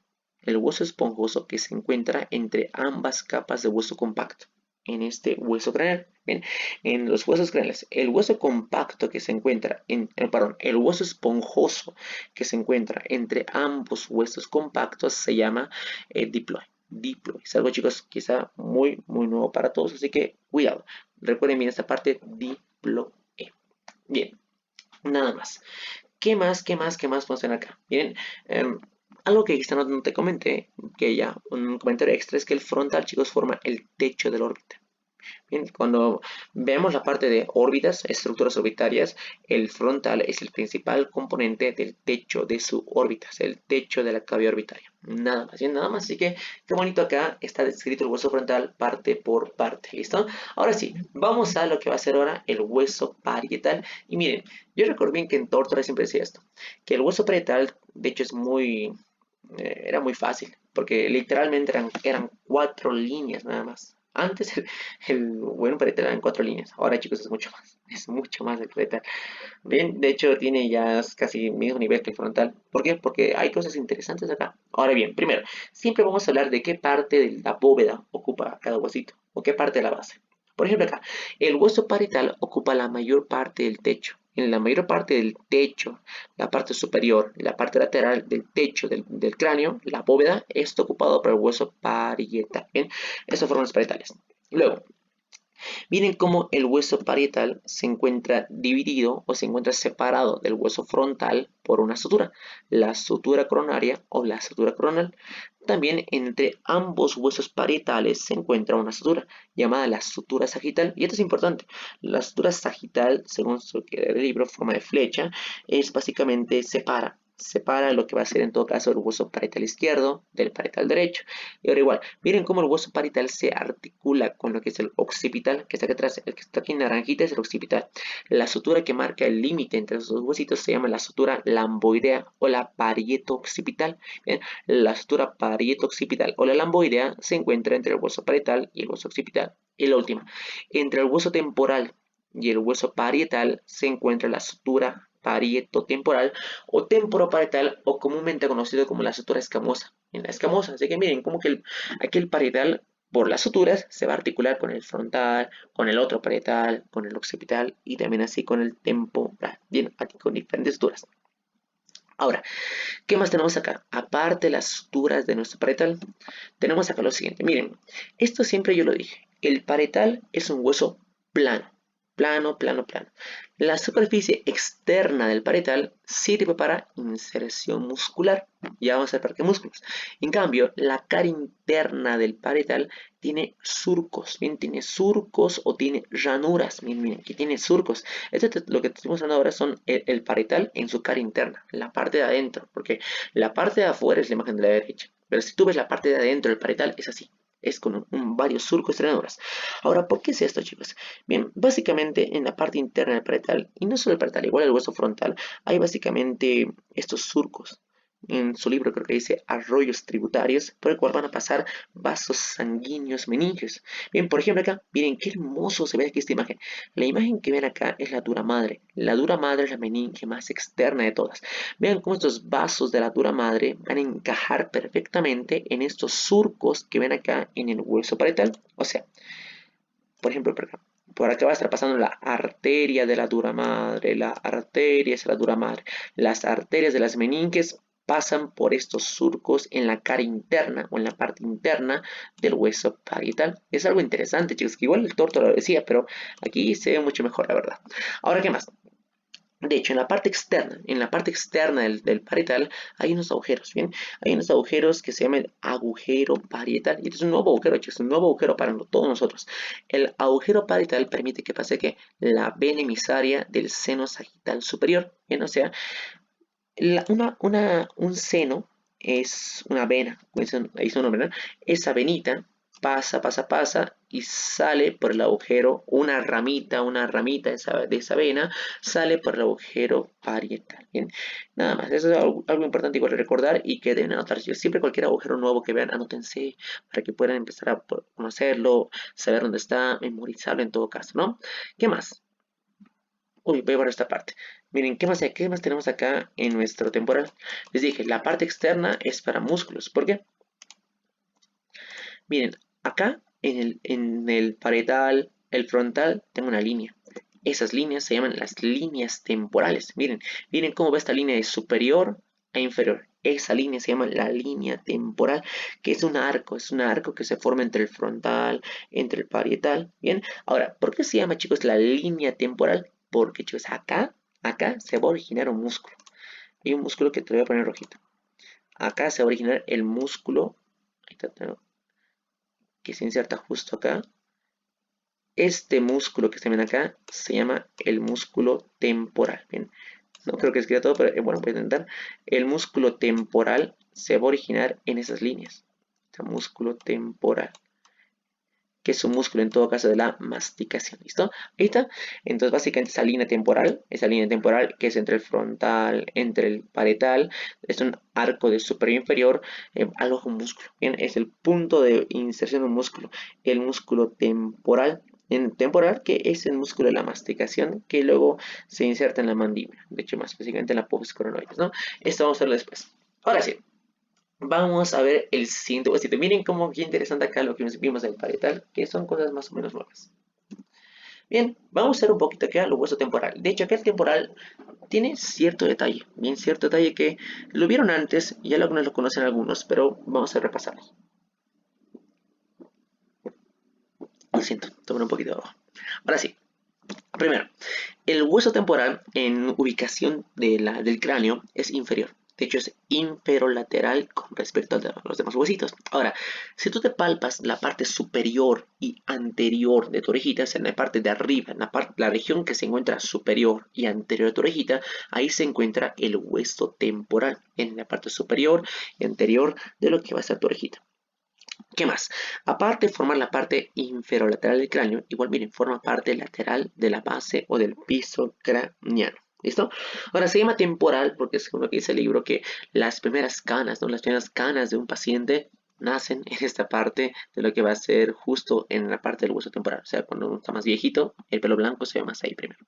que se encuentra entre ambas capas de hueso compacto en este hueso craneal. Bien, en los huesos craneales, el hueso compacto que se encuentra el hueso esponjoso que se encuentra entre ambos huesos compactos se llama diploe. Diploe. Es algo, chicos, quizá muy nuevo para todos, así que cuidado. Recuerden bien esta parte, diploe. Bien, nada más. ¿Qué más podemos hacer acá? Miren, algo que quizá no te comenté, que ya un comentario extra, es que el frontal, chicos, forma el techo de la órbita. Bien, cuando vemos la parte de órbitas, estructuras orbitarias, el frontal es el principal componente del techo de su órbita, es el techo de la cavidad orbitaria. Nada más, bien, nada más. Así que qué bonito acá está descrito el hueso frontal parte por parte. ¿Listo? Ahora sí, vamos a lo que va a ser ahora el hueso parietal. Y miren, yo recuerdo bien que en Tórtora siempre decía esto, que el hueso parietal, de hecho, era muy fácil, porque literalmente eran 4 líneas nada más. Antes el buen parietal eran 4 líneas. Ahora, chicos, es mucho más el parietal. Bien, de hecho, tiene ya casi el mismo nivel que el frontal. ¿Por qué? Porque hay cosas interesantes acá. Ahora bien, primero, siempre vamos a hablar de qué parte de la bóveda ocupa cada huesito, o qué parte de la base. Por ejemplo, acá, el hueso parietal ocupa la mayor parte del techo. En la mayor parte del techo, la parte superior, la parte lateral del techo del cráneo, la bóveda, está ocupado por el hueso parietal. Bien, esas forman los parietales. Luego, miren cómo el hueso parietal se encuentra dividido o se encuentra separado del hueso frontal por una sutura, la sutura coronaria o la sutura coronal. También entre ambos huesos parietales se encuentra una sutura llamada la sutura sagital. Y esto es importante. La sutura sagital, según el libro, forma de flecha, es básicamente separa lo que va a ser en todo caso el hueso parietal izquierdo del parietal derecho. Y ahora igual, miren cómo el hueso parietal se articula con lo que es el occipital, que está aquí atrás, el que está aquí en naranjita es el occipital. La sutura que marca el límite entre esos dos huesitos se llama la sutura lamboidea o la parieto occipital. Bien, la sutura parieto occipital o la lamboidea se encuentra entre el hueso parietal y el hueso occipital. Y la última, entre el hueso temporal y el hueso parietal se encuentra la sutura parietotemporal o temporoparietal o comúnmente conocido como la sutura escamosa. En la escamosa, así que miren como que aquí el parietal por las suturas se va a articular con el frontal, con el otro parietal, con el occipital y también así con el temporal. Bien, aquí con diferentes suturas. Ahora, ¿qué más tenemos acá? Aparte de las suturas de nuestro parietal, tenemos acá lo siguiente. Miren, esto siempre yo lo dije. El parietal es un hueso plano. Plano. La superficie externa del parietal sirve para inserción muscular. Ya vamos a ver para qué músculos. En cambio, la cara interna del parietal tiene surcos. Bien, tiene surcos o tiene ranuras. Miren, aquí tiene surcos. Lo que estoy mostrando ahora son el parietal en su cara interna, la parte de adentro, porque la parte de afuera es la imagen de la derecha. Pero si tú ves la parte de adentro del parietal, es así. Es con varios surcos y ranuras. Ahora, ¿por qué es esto, chicos? Bien, básicamente en la parte interna del parietal, y no solo el parietal, igual el hueso frontal, hay básicamente estos surcos. en su libro creo que dice arroyos tributarios, por el cual van a pasar vasos sanguíneos meningios. Bien, por ejemplo acá, miren qué hermoso se ve aquí esta imagen. La imagen que ven acá es la dura madre. La dura madre es la meninge más externa de todas. Vean cómo estos vasos de la dura madre van a encajar perfectamente en estos surcos que ven acá en el hueso parietal. O sea, por ejemplo, por acá va a estar pasando la arteria de la dura madre, la arteria es la dura madre. Las arterias de las meninges pasan por estos surcos en la cara interna o en la parte interna del hueso parietal. Es algo interesante, chicos, que igual el torto lo decía, pero aquí se ve mucho mejor, la verdad. Ahora, ¿qué más? De hecho, en la parte externa del parietal hay unos agujeros, ¿bien? Hay unos agujeros que se llaman agujero parietal. Y este es un nuevo agujero, chicos, un nuevo agujero para todos nosotros. El agujero parietal permite que pase que la vena emisaria del seno sagital superior, ¿bien? O sea, un seno es una vena, ahí su nombre, ¿no? Esa venita pasa y sale por el agujero, una ramita de esa vena, sale por el agujero parietal. Bien, nada más, eso es algo importante igual de recordar y que deben anotar. Siempre cualquier agujero nuevo que vean, anótense para que puedan empezar a conocerlo, saber dónde está, memorizarlo en todo caso, ¿no? ¿Qué más? Uy, voy a borrar esta parte. Miren, ¿qué más tenemos acá en nuestro temporal? Les dije, la parte externa es para músculos. ¿Por qué? Miren, acá en el parietal, el frontal, tengo una línea. Esas líneas se llaman las líneas temporales. Miren cómo va esta línea de superior a inferior. Esa línea se llama la línea temporal, que es un arco que se forma entre el frontal, entre el parietal. Bien, ahora, ¿por qué se llama, chicos, la línea temporal? Porque, chicos, acá se va a originar un músculo. Hay un músculo que te voy a poner rojito. Acá se va a originar el músculo, ahí está, que se inserta justo acá. Este músculo que se ven acá se llama el músculo temporal. Bien, no creo que escriba todo, pero bueno, voy a intentar. El músculo temporal se va a originar en esas líneas. Este músculo temporal, que es un músculo en todo caso de la masticación. ¿Listo? Ahí está. Entonces, básicamente esa línea temporal que es entre el frontal, entre el parietal, es un arco de superior inferior, aloja un músculo. Bien, es el punto de inserción de un músculo. El músculo temporal temporal, que es el músculo de la masticación, que luego se inserta en la mandíbula, de hecho más específicamente en la apófisis coronoides, ¿no? Esto vamos a verlo después. Ahora sí, vamos a ver el siguiente huesito. Miren cómo qué interesante acá lo que vimos en el parietal, que son cosas más o menos nuevas. Bien, vamos a ver un poquito acá el hueso temporal. De hecho, acá el temporal tiene cierto detalle, bien cierto detalle que lo vieron antes, y ya algunos lo conocen algunos, pero vamos a repasarlo. Lo siento, tomé un poquito de agua. Ahora sí, primero, el hueso temporal en ubicación del cráneo es inferior. De hecho, es inferolateral con respecto a los demás huesitos. Ahora, si tú te palpas la parte superior y anterior de tu orejita, o sea, en la parte de arriba, la región que se encuentra superior y anterior de tu orejita, ahí se encuentra el hueso temporal, en la parte superior y anterior de lo que va a ser tu orejita. ¿Qué más? Aparte de formar la parte inferolateral del cráneo, igual miren, forma parte lateral de la base o del piso craneano. ¿Listo? Ahora se llama temporal porque según lo que dice el libro que las primeras canas, ¿no? Las primeras canas de un paciente nacen en esta parte de lo que va a ser justo en la parte del hueso temporal. O sea, cuando uno está más viejito, el pelo blanco se ve más ahí primero.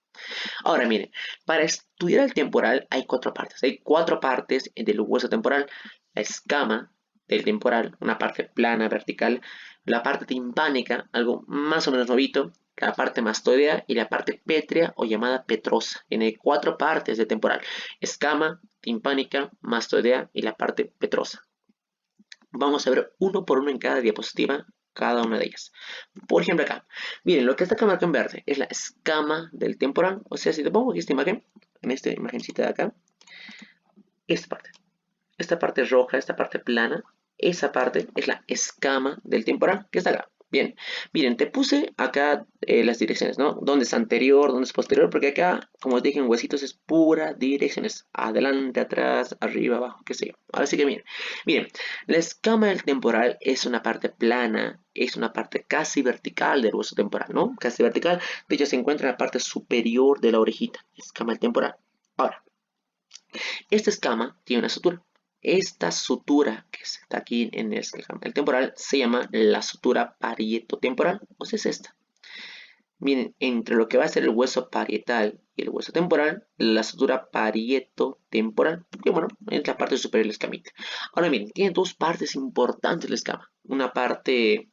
Ahora miren, para estudiar el temporal hay cuatro partes. Hay cuatro partes del hueso temporal. La escama del temporal, una parte plana, vertical. La parte timpánica, algo más o menos novito. La parte mastoidea y la parte pétrea o llamada petrosa. Tiene cuatro partes de temporal. Escama, timpánica, mastoidea y la parte petrosa. Vamos a ver uno por uno en cada diapositiva cada una de ellas. Por ejemplo acá, miren, lo que está acá marcado en verde es la escama del temporal. O sea, si te pongo aquí esta imagen, en esta imagencita de acá, esta parte roja, esta parte plana, esa parte es la escama del temporal que está acá. Bien, miren, te puse acá las direcciones, ¿no? Dónde es anterior, dónde es posterior, porque acá, como os dije, en huesitos es pura direcciones. Adelante, atrás, arriba, abajo, qué sé yo. Ahora sí que miren, la escama del temporal es una parte plana, es una parte casi vertical del hueso temporal, ¿no? Casi vertical, de hecho se encuentra en la parte superior de la orejita, escama del temporal. Ahora, esta escama tiene una sutura. Esta sutura que está aquí en el temporal se llama la sutura parietotemporal, o sea, es esta. Miren, entre lo que va a ser el hueso parietal y el hueso temporal, la sutura parietotemporal, que bueno, es la parte superior de la escamita. Ahora miren, tiene dos partes importantes la escama. Una parte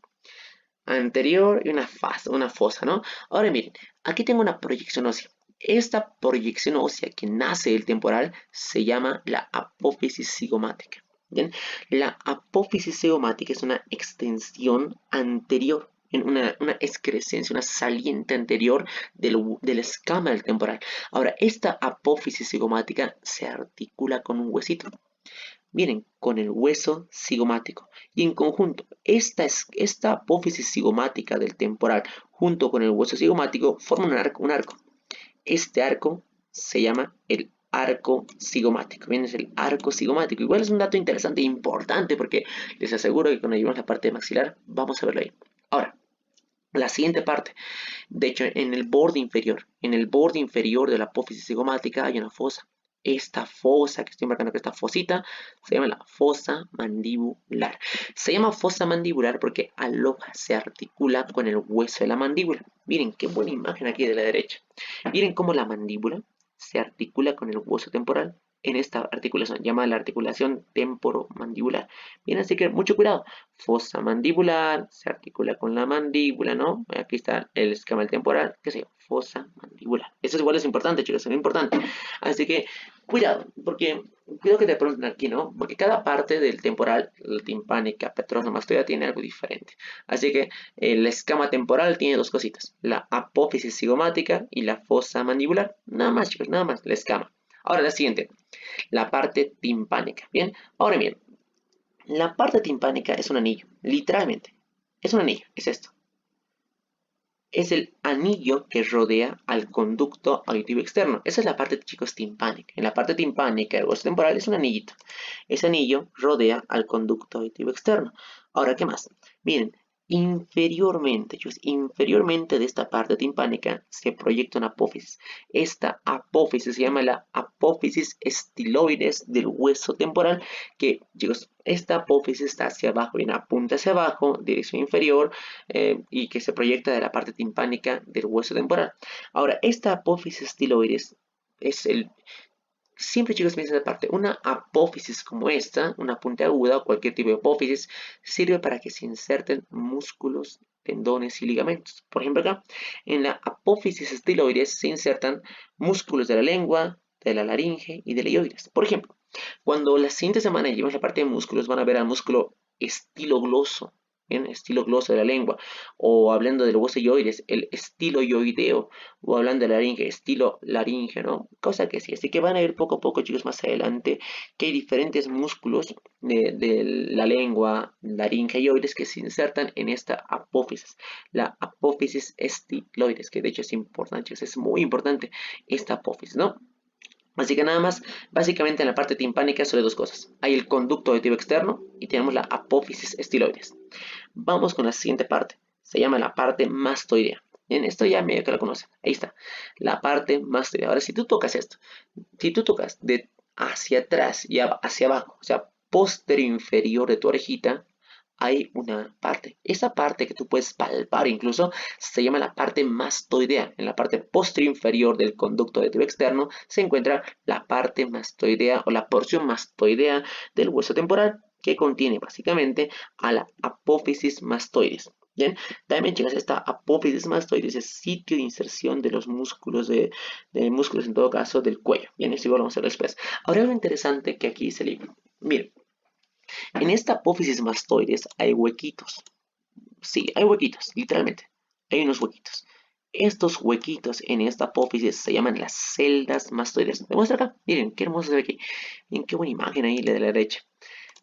anterior y una fosa, ¿no? Ahora miren, aquí tengo una proyección ósea. Esta proyección ósea que nace del temporal se llama la apófisis cigomática. ¿Bien? La apófisis cigomática es una extensión anterior, en una excrescencia, una saliente anterior de la escama del temporal. Ahora, esta apófisis cigomática se articula con un huesito. Miren, con el hueso cigomático. Y en conjunto, esta apófisis cigomática del temporal junto con el hueso cigomático forman un arco. Este arco se llama el arco cigomático. Bien, es el arco cigomático. Igual es un dato interesante e importante porque les aseguro que cuando llevamos la parte maxilar vamos a verlo ahí. Ahora, la siguiente parte. De hecho, en el borde inferior de la apófisis cigomática hay una fosa. Esta fosa, que estoy marcando que esta fosita, se llama la fosa mandibular. Se llama fosa mandibular porque aloja, se articula con el hueso de la mandíbula. Miren, qué buena imagen aquí de la derecha. Miren cómo la mandíbula se articula con el hueso temporal en esta articulación, llamada la articulación temporomandibular. Bien, así que mucho cuidado. Fosa mandibular, se articula con la mandíbula, ¿no? Aquí está el esquema temporal, qué sé yo, fosa mandibular. Eso igual es importante, chicos, es muy importante. Así que cuidado, porque cuidado que te pregunten aquí, ¿no? Porque cada parte del temporal, la timpánica, petronomastoidea, tiene algo diferente. Así que la escama temporal tiene dos cositas, la apófisis cigomática y la fosa mandibular. Nada más, chicos, nada más, la escama. Ahora la siguiente, la parte timpánica. Bien, ahora bien, la parte timpánica es un anillo, literalmente. Es un anillo, es esto. Es el anillo que rodea al conducto auditivo externo. Esa es la parte, chicos, timpánica. En la parte timpánica, el hueso temporal es un anillito. Ese anillo rodea al conducto auditivo externo. Ahora, ¿qué más? Miren, inferiormente, chicos, inferiormente de esta parte timpánica se proyecta una apófisis. Esta apófisis se llama la apófisis estiloides del hueso temporal, que, chicos, esta apófisis está hacia abajo, viene apunta hacia abajo, dirección inferior, y que se proyecta de la parte timpánica del hueso temporal. Ahora, esta apófisis estiloides es el... Siempre, chicos, piensen aparte, una apófisis como esta, una puntiaguda o cualquier tipo de apófisis, sirve para que se inserten músculos, tendones y ligamentos. Por ejemplo, acá, en la apófisis estiloides se insertan músculos de la lengua, de la laringe y de la hioides. Por ejemplo, cuando la siguiente semana llevemos la parte de músculos, van a ver al músculo estilogloso, ¿bien? Estilo gloso de la lengua, o hablando del hueso yoides, el estilo yoideo, o hablando de la laringe, estilo laringe, ¿no? Cosa que sí, así que van a ver poco a poco, chicos, más adelante, que hay diferentes músculos de la lengua, laringe y oides que se insertan en esta apófisis, la apófisis estiloides, que de hecho es importante, chicos, es muy importante esta apófisis, ¿no? Así que nada más, básicamente en la parte timpánica solo hay dos cosas. Hay el conducto auditivo externo y tenemos la apófisis estiloides. Vamos con la siguiente parte. Se llama la parte mastoidea. Bien, esto ya medio que lo conocen. Ahí está. La parte mastoidea. Ahora, si tú tocas esto, si tú tocas de hacia atrás y hacia abajo, o sea, posterior inferior de tu orejita, hay una parte. Esa parte que tú puedes palpar incluso se llama la parte mastoidea. En la parte posterior inferior del conducto auditivo externo se encuentra la parte mastoidea o la porción mastoidea del hueso temporal que contiene básicamente a la apófisis mastoides. Bien, también chicas, esta apófisis mastoides es sitio de inserción de los músculos, de músculos en todo caso del cuello. Bien, esto igual vamos a ver después. Ahora algo interesante que aquí dice el libro. Miren, en esta apófisis mastoides hay huequitos. Sí, hay huequitos, literalmente. Hay unos huequitos. Estos huequitos en esta apófisis se llaman las celdas mastoides. Me muestra acá. Miren, qué hermoso se ve aquí. Miren, qué buena imagen ahí la de la derecha.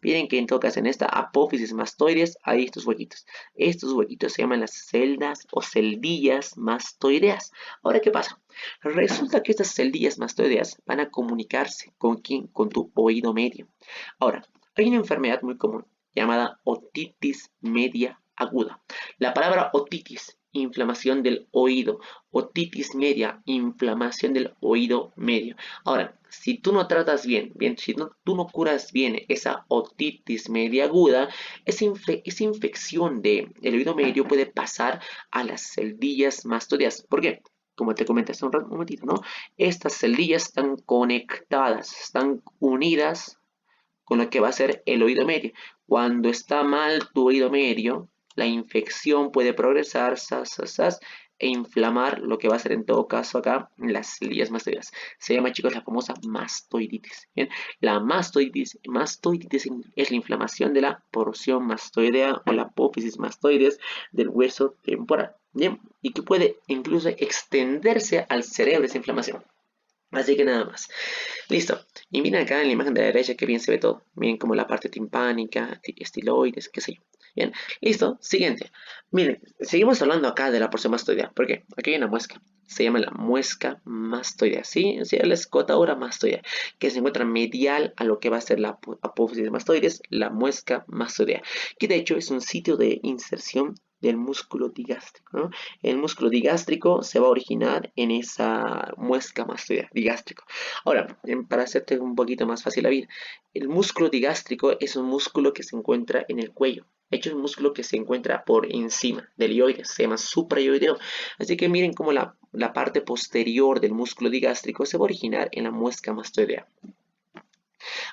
Miren que en todo caso en esta apófisis mastoides hay estos huequitos. Estos huequitos se llaman las celdas o celdillas mastoideas. Ahora, ¿qué pasa? Resulta que estas celdillas mastoideas van a comunicarse con quién, con tu oído medio. Ahora, hay una enfermedad muy común llamada otitis media aguda. La palabra otitis, inflamación del oído. Otitis media, inflamación del oído medio. Ahora, si tú no tratas bien, si tú no curas bien esa otitis media aguda, esa infección del oído medio puede pasar a las celdillas mastoideas. ¿Por qué? Como te comenté hace un momentito, ¿no? Estas celdillas están conectadas, están unidas con lo que va a ser el oído medio. Cuando está mal tu oído medio, la infección puede progresar e inflamar lo que va a ser en todo caso acá las células mastoideas. Se llama, chicos, la famosa mastoiditis. ¿Bien? La mastoiditis es la inflamación de la porción mastoidea o la apófisis mastoides del hueso temporal. ¿Bien? Y que puede incluso extenderse al cerebro esa inflamación. Así que nada más. Listo. Y miren acá en la imagen de la derecha que bien se ve todo. Miren como la parte timpánica, estiloides, qué sé yo. Bien, listo. Siguiente. Miren, seguimos hablando acá de la porción mastoidea. ¿Por qué? Aquí hay una muesca. Se llama la muesca mastoidea. ¿Sí? O sea, la escotadura mastoidea. Que se encuentra medial a lo que va a ser la apófisis mastoides, la muesca mastoidea. Que de hecho es un sitio de inserción del músculo digástrico, ¿no? El músculo digástrico se va a originar en esa muesca mastoidea, digástrico. Ahora, para hacerte un poquito más fácil la vida, el músculo digástrico es un músculo que se encuentra en el cuello. De hecho, es un músculo que se encuentra por encima del hioides, se llama suprayoideo. Así que miren cómo la parte posterior del músculo digástrico se va a originar en la muesca mastoidea.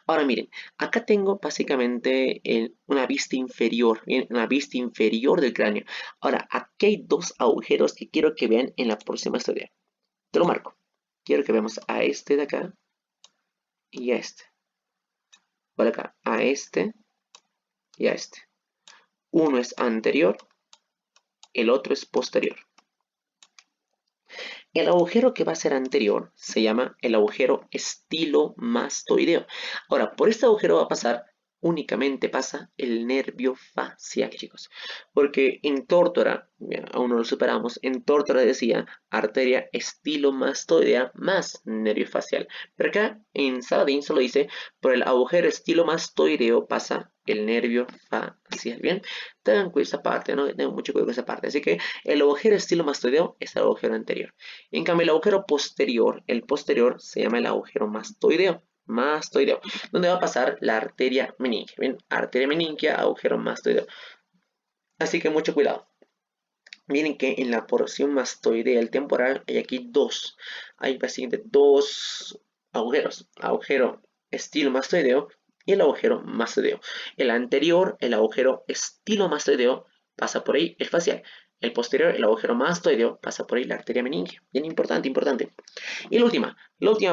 Ahora miren, acá tengo básicamente una vista inferior, ¿bien? Una vista inferior del cráneo. Ahora, aquí hay dos agujeros que quiero que vean en la porción mastoidea. Te lo marco. Quiero que veamos a este de acá y a este. Por acá, a este y a este. Uno es anterior, el otro es posterior. El agujero que va a ser anterior se llama el agujero estilomastoideo. Ahora, por este agujero va a pasar, únicamente pasa el nervio facial, chicos. Porque en tórtora, aún no lo superamos, en tórtora decía arteria estilomastoidea más nervio facial. Pero acá en Saladin solo dice, por el agujero estilomastoideo pasa el nervio facial. Bien, tengan cuidado esa parte, no tengan mucho cuidado con esa parte. Así que el agujero estilomastoideo es el agujero anterior. En cambio, el agujero posterior, el posterior se llama el agujero mastoideo. Mastoideo, donde va a pasar la arteria meningia. Bien, arteria meningia, agujero mastoideo. Así que mucho cuidado. Miren que en la porción mastoidea del temporal hay aquí dos. Hay básicamente dos agujeros. Agujero estilomastoideo y el agujero mastoideo. El anterior, el agujero estilomastoideo, pasa por ahí el facial. El posterior, el agujero mastoideo, pasa por ahí la arteria meningia. Bien importante, importante. Y la última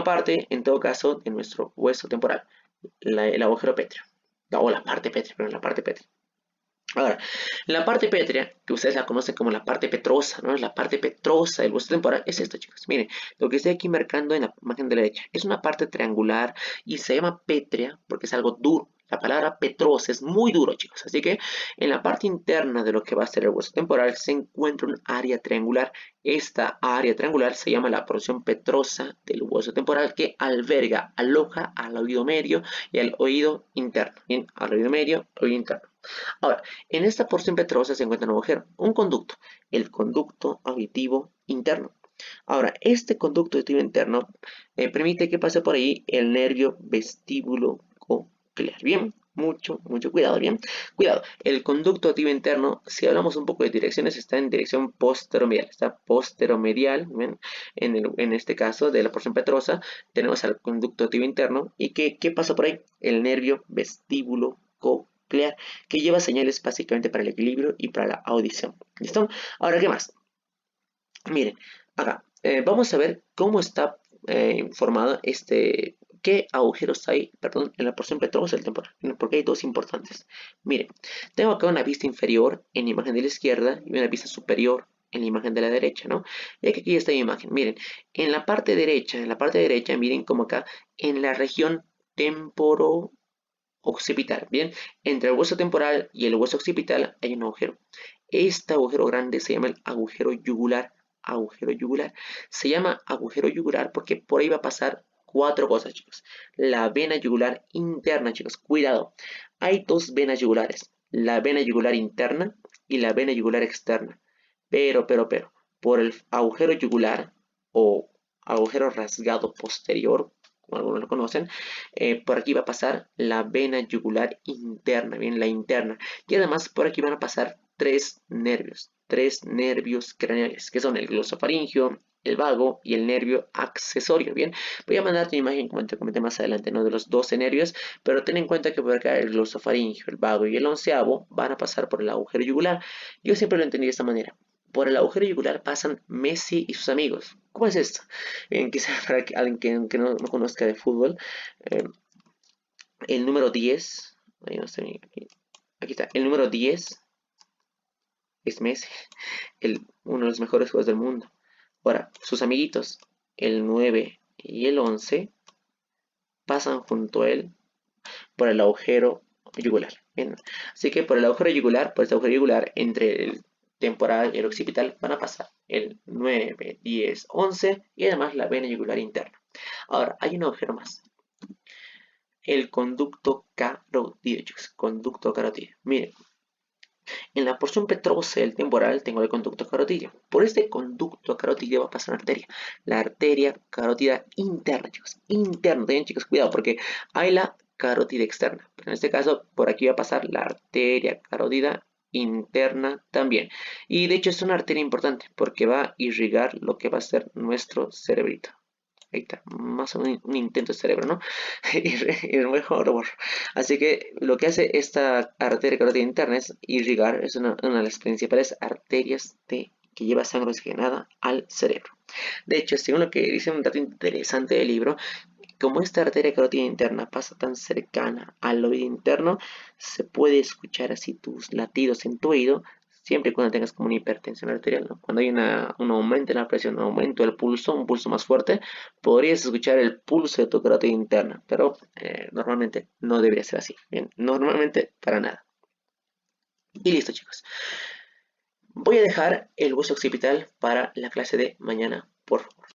parte, en todo caso, de nuestro hueso temporal, el agujero pétreo. O la parte pétrea, pero la parte pétrea. Ahora, la parte pétrea, que ustedes la conocen como la parte petrosa, ¿no? La parte petrosa del hueso temporal es esto, chicos. Miren, lo que estoy aquí marcando en la imagen de la derecha es una parte triangular y se llama pétrea porque es algo duro. La palabra petrosa es muy duro, chicos. Así que en la parte interna de lo que va a ser el hueso temporal se encuentra un área triangular. Esta área triangular se llama la porción petrosa del hueso temporal que alberga, aloja al oído medio y al oído interno. Bien, al oído medio, oído interno. Ahora, en esta porción petrosa se encuentra un agujero, un conducto, el conducto auditivo interno. Ahora, este conducto auditivo interno permite que pase por ahí el nervio vestíbulo coclear. Bien, mucho cuidado, bien. Cuidado, el conducto auditivo interno, si hablamos un poco de direcciones, está en dirección posteromedial. Está posteromedial, ¿bien? En este caso de la porción petrosa, tenemos al conducto auditivo interno. ¿Y qué pasa por ahí? El nervio vestíbulo coclear, que lleva señales básicamente para el equilibrio y para la audición. ¿Listo? Ahora, ¿qué más? Miren, acá vamos a ver cómo está formado qué agujeros hay, perdón, en la porción petrosa del temporal, porque hay dos importantes. Miren, tengo acá una vista inferior en la imagen de la izquierda y una vista superior en la imagen de la derecha, ¿no? Y aquí está mi imagen, miren, en la parte derecha, miren como acá, en la región temporo occipital, bien, entre el hueso temporal y el hueso occipital hay un agujero. Este agujero grande se llama el agujero yugular. Agujero yugular. Se llama agujero yugular porque por ahí va a pasar cuatro cosas, chicos. La vena yugular interna, chicos, cuidado. Hay dos venas yugulares, la vena yugular interna y la vena yugular externa. Pero, por el agujero yugular o agujero rasgado posterior, como algunos lo conocen. Por aquí va a pasar la vena yugular interna, bien, la interna. Y además por aquí van a pasar tres nervios craneales, que son el glosofaringio, el vago y el nervio accesorio, bien. Voy a mandarte una imagen, como te comenté más adelante, ¿no? De los 12 nervios, pero ten en cuenta que por acá el glosofaringio, el vago y el onceavo van a pasar por el agujero yugular. Yo siempre lo entendí de esta manera. Por el agujero yugular pasan Messi y sus amigos. ¿Cómo es esto? Bien, quizás para alguien que no conozca de fútbol, eh, el número 10, ahí no está, aquí está, el número 10 es Messi, uno de los mejores jugadores del mundo. Ahora, sus amiguitos, el 9 y el 11, pasan junto a él por el agujero yugular. Bien. Así que por el agujero yugular, por este agujero yugular, entre el temporal y el occipital, van a pasar el 9, 10, 11 y además la vena yugular interna. Ahora, hay un agujero más. El conducto carotídeo, chicos. Conducto carotídeo. Miren, en la porción petrosa del temporal tengo el conducto carotídeo. Por este conducto carotídeo va a pasar una arteria. La arteria carótida interna, chicos. Interna. También, chicos, cuidado, porque hay la carótida externa. Pero en este caso, por aquí va a pasar la arteria carótida interna también. Y de hecho es una arteria importante porque va a irrigar lo que va a ser nuestro cerebrito. Ahí está, más o menos un intento de cerebro, ¿no? Y mejor. Así que lo que hace esta arteria carótida interna es irrigar, es una de las principales arterias que lleva sangre oxigenada al cerebro. De hecho, según lo que dice un dato interesante del libro, como esta arteria carótida interna pasa tan cercana al oído interno, se puede escuchar así tus latidos en tu oído, siempre y cuando tengas como una hipertensión arterial, ¿no? Cuando hay un aumento en la presión, un aumento del pulso, un pulso más fuerte, podrías escuchar el pulso de tu carótida interna, pero normalmente no debería ser así. Bien, normalmente para nada. Y listo, chicos. Voy a dejar el hueso occipital para la clase de mañana, por favor.